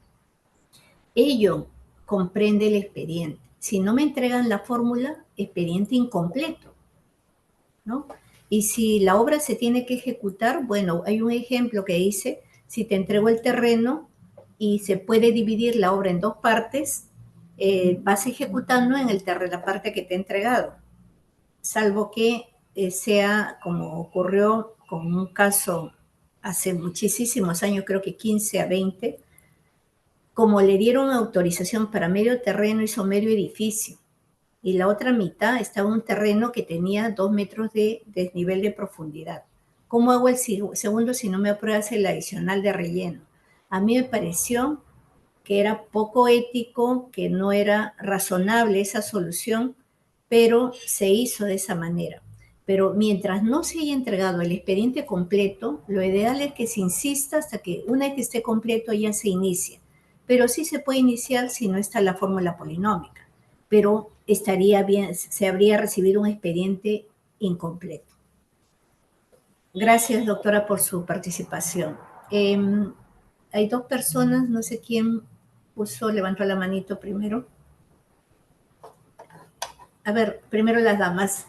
Ello comprende el expediente. Si no me entregan la fórmula, expediente incompleto, ¿no? Y si la obra se tiene que ejecutar, bueno, hay un ejemplo que dice, si te entrego el terreno y se puede dividir la obra en dos partes, vas ejecutando en la parte que te he entregado, salvo que sea como ocurrió con un caso hace muchísimos años, creo que 15 a 20, como le dieron autorización para medio terreno, hizo medio edificio y la otra mitad estaba en un terreno que tenía 2 metros de desnivel de profundidad. ¿Cómo hago el segundo si no me apruebas el adicional de relleno? A mí me pareció que era poco ético, que no era razonable esa solución, pero se hizo de esa manera. Pero mientras no se haya entregado el expediente completo, lo ideal es que se insista hasta que una vez que esté completo ya se inicie. Pero sí se puede iniciar si no está la fórmula polinómica. Pero estaría bien, se habría recibido un expediente incompleto. Gracias, doctora, por su participación. Hay dos personas, no sé quién levantó la manito primero. A ver, primero las damas.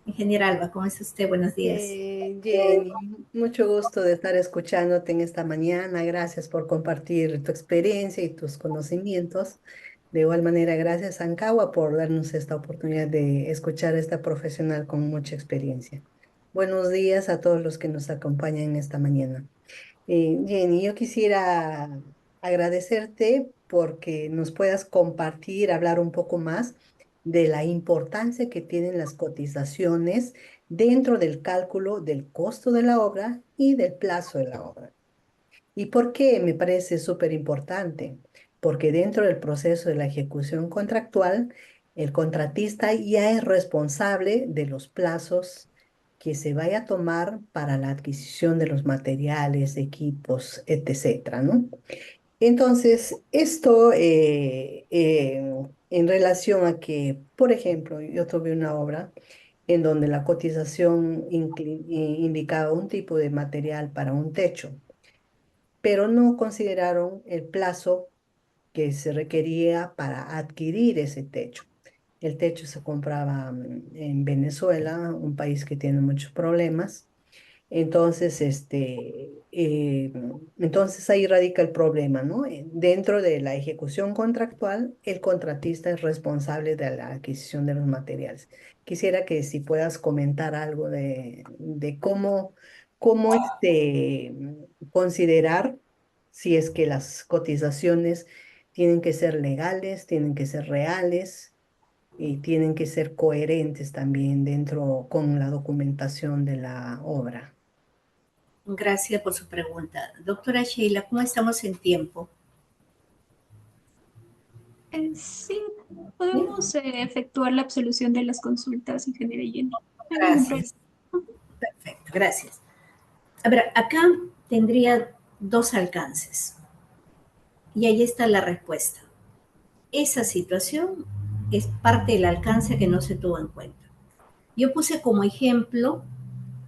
Ingeniera Alba, ¿cómo es usted? Buenos días. Jenny, mucho gusto de estar escuchándote en esta mañana. Gracias por compartir tu experiencia y tus conocimientos. De igual manera, gracias Ankawa por darnos esta oportunidad de escuchar a esta profesional con mucha experiencia. Buenos días a todos los que nos acompañan esta mañana. Jenny, yo quisiera agradecerte porque nos puedas compartir, hablar un poco más de la importancia que tienen las cotizaciones dentro del cálculo del costo de la obra y del plazo de la obra. ¿Y por qué me parece súper importante? Porque dentro del proceso de la ejecución contractual, el contratista ya es responsable de los plazos que se vaya a tomar para la adquisición de los materiales, equipos, etcétera, ¿no? Entonces, esto en relación a que, por ejemplo, yo tuve una obra en donde la cotización indicaba un tipo de material para un techo, pero no consideraron el plazo que se requería para adquirir ese techo. El techo se compraba en Venezuela, un país que tiene muchos problemas. Entonces, entonces ahí radica el problema, ¿no? Dentro de la ejecución contractual, el contratista es responsable de la adquisición de los materiales. Quisiera que si puedas comentar algo de cómo considerar si es que las cotizaciones tienen que ser legales, tienen que ser reales y tienen que ser coherentes también dentro con la documentación de la obra. Gracias por su pregunta. Doctora Sheila, ¿cómo estamos en tiempo? Sí, podemos efectuar la absolución de las consultas, ingeniera Jenny. No hay ningún Gracias. Perfecto, gracias. A ver, acá tendría dos alcances. Y ahí está la respuesta. Esa situación es parte del alcance que no se tuvo en cuenta. Yo puse como ejemplo,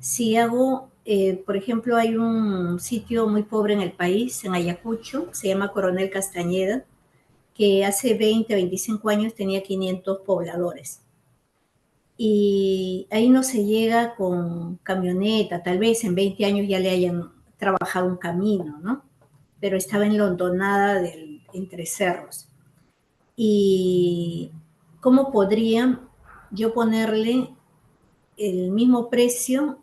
si hago, por ejemplo, hay un sitio muy pobre en el país, en Ayacucho, se llama Coronel Castañeda, que hace 20, 25 años tenía 500 pobladores. Y ahí no se llega con camioneta, tal vez en 20 años ya le hayan trabajado un camino, ¿no? Pero estaba en la hondonada entre cerros. Y ¿cómo podría yo ponerle el mismo precio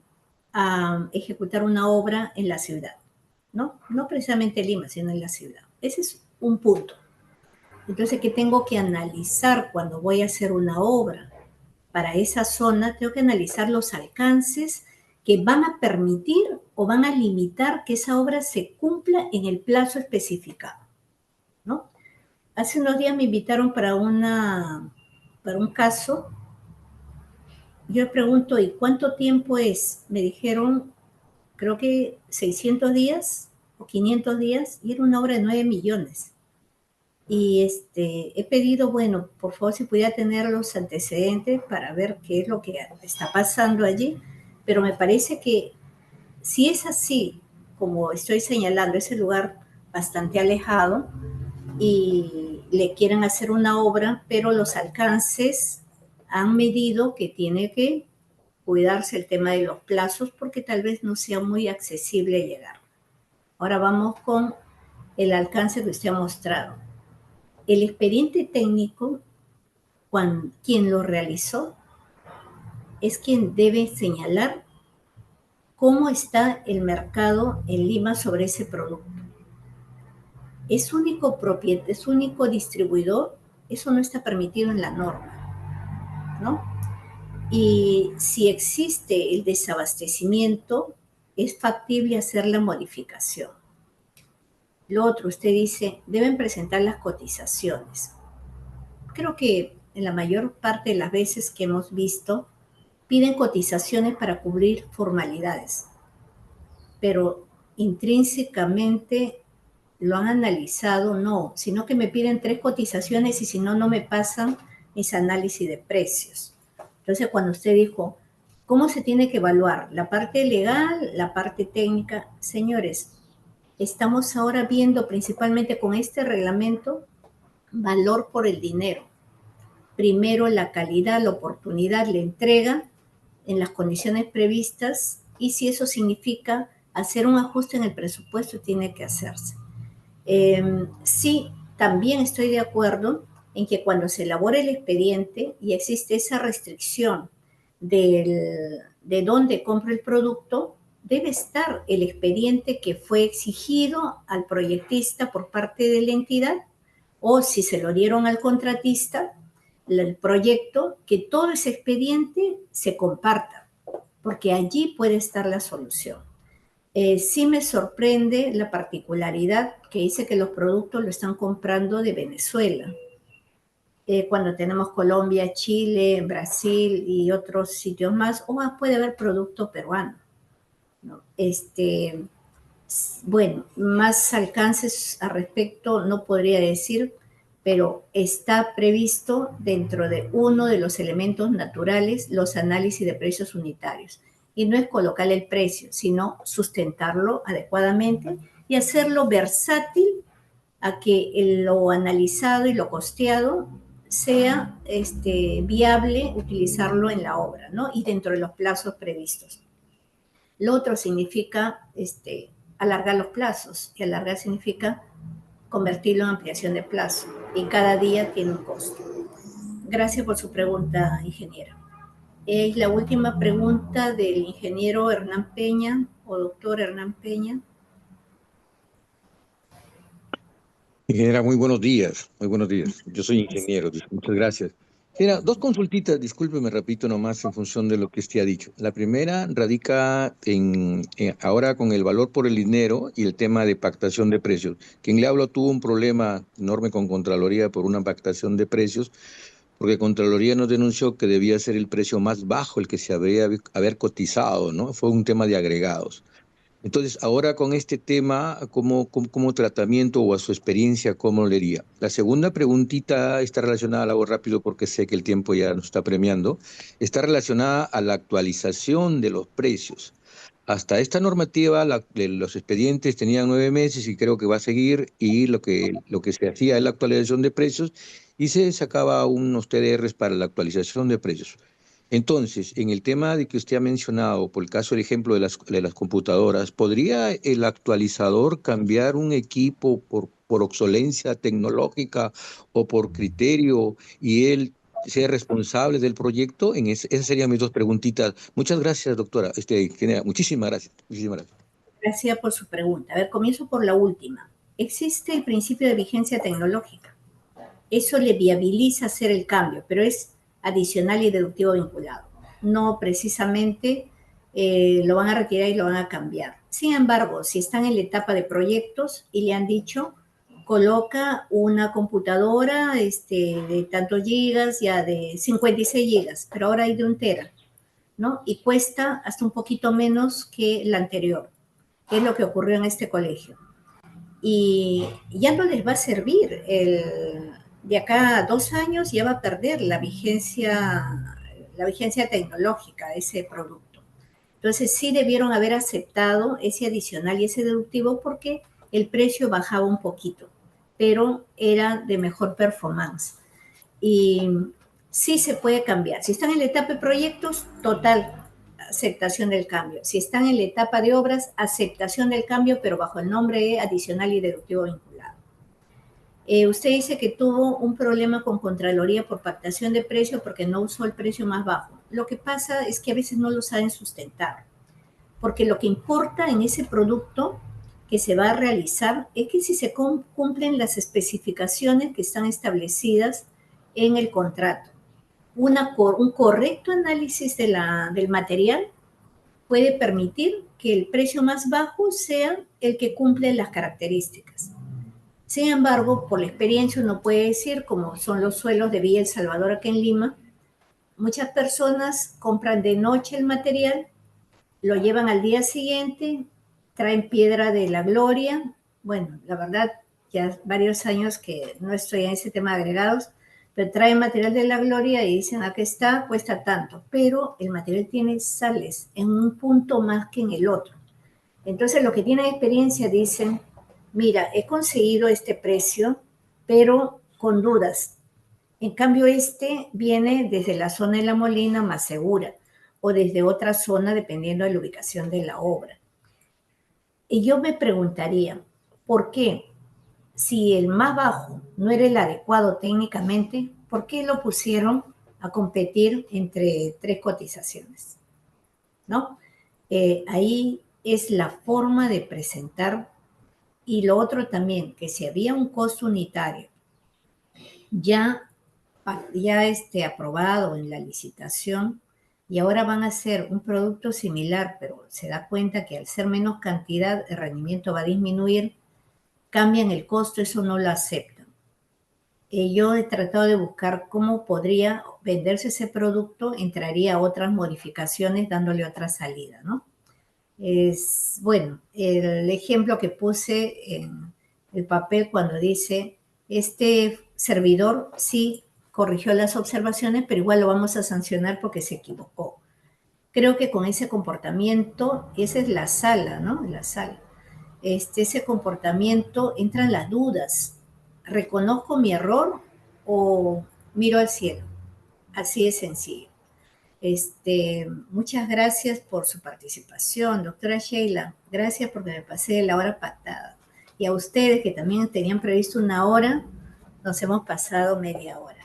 a ejecutar una obra en la ciudad? ¿No? No precisamente en Lima, sino en la ciudad. Ese es un punto. Entonces, ¿qué tengo que analizar cuando voy a hacer una obra? Para esa zona tengo que analizar los alcances que van a permitir o van a limitar que esa obra se cumpla en el plazo especificado, ¿no? Hace unos días me invitaron para un caso. Yo pregunto, ¿y cuánto tiempo es? Me dijeron, creo que 600 días o 500 días, y era una obra de 9 millones. Y he pedido, bueno, por favor, si pudiera tener los antecedentes para ver qué es lo que está pasando allí, pero me parece que si es así, como estoy señalando, ese lugar bastante alejado y le quieren hacer una obra, pero los alcances han medido que tiene que cuidarse el tema de los plazos porque tal vez no sea muy accesible llegar. Ahora vamos con el alcance que usted ha mostrado. El expediente técnico, quien lo realizó, es quien debe señalar cómo está el mercado en Lima sobre ese producto. Es único distribuidor, eso no está permitido en la norma, ¿no? Y si existe el desabastecimiento, es factible hacer la modificación. Lo otro, usted dice, deben presentar las cotizaciones. Creo que en la mayor parte de las veces que hemos visto, piden cotizaciones para cubrir formalidades, pero intrínsecamente lo han analizado, no, sino que me piden 3 cotizaciones y si no, no me pasan mis análisis de precios. Entonces, cuando usted dijo, ¿cómo se tiene que evaluar? La parte legal, la parte técnica. Señores, estamos ahora viendo principalmente con este reglamento valor por el dinero. Primero la calidad, la oportunidad, la entrega en las condiciones previstas y si eso significa hacer un ajuste en el presupuesto, tiene que hacerse. Sí, también estoy de acuerdo en que cuando se elabora el expediente y existe esa restricción de dónde compra el producto, debe estar el expediente que fue exigido al proyectista por parte de la entidad o si se lo dieron al contratista, el proyecto, que todo ese expediente se comparta, porque allí puede estar la solución. Sí me sorprende la particularidad que dice que los productos lo están comprando de Venezuela, cuando tenemos Colombia, Chile, Brasil y otros sitios más, o puede haber producto peruano, ¿no? Bueno, más alcances al respecto no podría decir, pero está previsto dentro de uno de los elementos naturales los análisis de precios unitarios. Y no es colocar el precio, sino sustentarlo adecuadamente y hacerlo versátil a que lo analizado y lo costeado sea viable utilizarlo en la obra, ¿no? Y dentro de los plazos previstos. Lo otro significa alargar los plazos, y alargar significa convertirlo en ampliación de plazo, y cada día tiene un costo. Gracias por su pregunta, ingeniera. Es la última pregunta del ingeniero Hernán Peña, o doctor Hernán Peña. Ingeniera, muy buenos días, muy buenos días. Yo soy ingeniero, muchas gracias. Mira, 2 consultitas, discúlpeme, repito nomás en función de lo que usted ha dicho. La primera radica ahora con el valor por el dinero y el tema de pactación de precios. Quien le hablo tuvo un problema enorme con Contraloría por una pactación de precios, porque Contraloría nos denunció que debía ser el precio más bajo el que se haber cotizado, ¿no? Fue un tema de agregados. Entonces, ahora con este tema, ¿cómo tratamiento o a su experiencia, cómo le diría? La segunda preguntita está relacionada, la hago rápido porque sé que el tiempo ya nos está premiando, está relacionada a la actualización de los precios. Hasta esta normativa, los expedientes tenían 9 meses y creo que va a seguir, y lo que se hacía es la actualización de precios y se sacaba unos TDRs para la actualización de precios. Entonces, en el tema de que usted ha mencionado, por el caso del ejemplo de las computadoras, ¿podría el actualizador cambiar un equipo por obsolencia tecnológica o por criterio y él ser responsable del proyecto? Esas serían mis 2 preguntitas. Muchas gracias, doctora. Ingeniera, muchísimas gracias. Muchísimas gracias. Gracias por su pregunta. A ver, comienzo por la última. Existe el principio de vigencia tecnológica. Eso le viabiliza hacer el cambio, pero es adicional y deductivo vinculado. No precisamente lo van a retirar y lo van a cambiar. Sin embargo, si están en la etapa de proyectos y le han dicho, coloca una computadora de tantos gigas, ya de 56 gigas, pero ahora hay de 1 tera, ¿no? Y cuesta hasta un poquito menos que la anterior, que es lo que ocurrió en este colegio. Y ya no les va a servir de acá a 2 años ya va a perder la vigencia tecnológica de ese producto. Entonces sí debieron haber aceptado ese adicional y ese deductivo porque el precio bajaba un poquito, pero era de mejor performance. Y sí se puede cambiar. Si están en la etapa de proyectos, total aceptación del cambio. Si están en la etapa de obras, aceptación del cambio, pero bajo el nombre de adicional y deductivo vinculado. Usted dice que tuvo un problema con Contraloría por pactación de precio porque no usó el precio más bajo. Lo que pasa es que a veces no lo saben sustentar, porque lo que importa en ese producto que se va a realizar es que si se cumplen las especificaciones que están establecidas en el contrato. Un correcto análisis del material puede permitir que el precio más bajo sea el que cumple las características. Sin embargo, por la experiencia uno puede decir, como son los suelos de Villa El Salvador aquí en Lima, muchas personas compran de noche el material, lo llevan al día siguiente, traen piedra de la gloria. Bueno, la verdad, ya varios años que no estoy en ese tema de agregados, pero traen material de la gloria y dicen, aquí está, cuesta tanto, pero el material tiene sales en un punto más que en el otro. Entonces, los que tienen experiencia dicen, mira, he conseguido este precio, pero con dudas. En cambio, este viene desde la zona de La Molina más segura o desde otra zona dependiendo de la ubicación de la obra. Y yo me preguntaría, ¿por qué? Si el más bajo no era el adecuado técnicamente, ¿por qué lo pusieron a competir entre tres cotizaciones? ¿No? Ahí es la forma de presentar. Y lo otro también, que si había un costo unitario ya, aprobado en la licitación y ahora van a hacer un producto similar, pero se da cuenta que al ser menos cantidad el rendimiento va a disminuir, cambian el costo, eso no lo aceptan. Yo he tratado de buscar cómo podría venderse ese producto, entraría a otras modificaciones dándole otra salida, ¿no? Es, bueno, el ejemplo que puse en el papel cuando dice, este servidor sí corrigió las observaciones, pero igual lo vamos a sancionar porque se equivocó. Creo que con ese comportamiento, esa es la sala, ¿no? La sala. Ese comportamiento entran las dudas. ¿Reconozco mi error o miro al cielo? Así de sencillo. Muchas gracias por su participación, doctora Sheila. Gracias porque me pasé de la hora pactada. Y a ustedes que también tenían previsto una hora, nos hemos pasado media hora.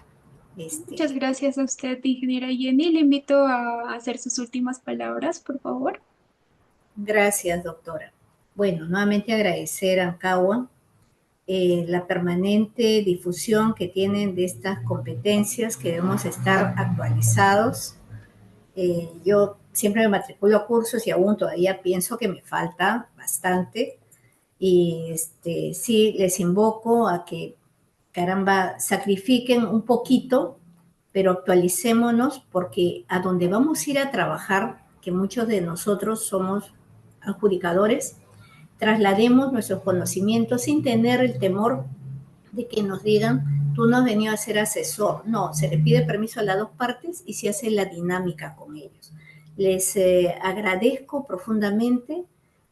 Muchas gracias a usted, ingeniera Jenny. Le invito a hacer sus últimas palabras, por favor. Gracias, doctora. Bueno, nuevamente agradecer a ANCAGUA la permanente difusión que tienen de estas competencias que debemos estar actualizados. Yo siempre me matriculo a cursos y aún todavía pienso que me falta bastante. Y sí, les invoco a que, caramba, sacrifiquen un poquito, pero actualicémonos porque a donde vamos a ir a trabajar, que muchos de nosotros somos adjudicadores, traslademos nuestros conocimientos sin tener el temor de que nos digan, tú no has venido a ser asesor. No, se le pide permiso a las dos partes y se hace la dinámica con ellos. Les agradezco profundamente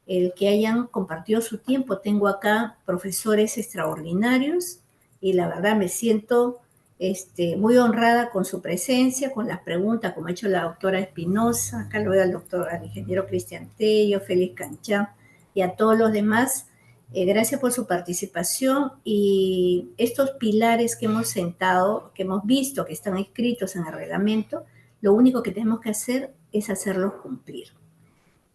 el que hayan compartido su tiempo. Tengo acá profesores extraordinarios y la verdad me siento muy honrada con su presencia, con las preguntas, como ha hecho la doctora Espinosa, acá lo veo al ingeniero Cristian Tello, Félix Canchán y a todos los demás. Gracias por su participación y estos pilares que hemos sentado, que hemos visto que están escritos en el reglamento, lo único que tenemos que hacer es hacerlos cumplir.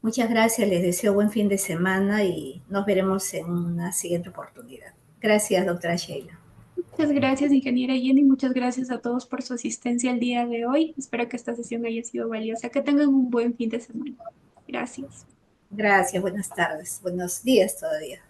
Muchas gracias, les deseo buen fin de semana y nos veremos en una siguiente oportunidad. Gracias, doctora Sheila. Muchas gracias, ingeniera Jenny. Muchas gracias a todos por su asistencia el día de hoy. Espero que esta sesión haya sido valiosa. Que tengan un buen fin de semana. Gracias. Gracias, buenas tardes, buenos días todavía.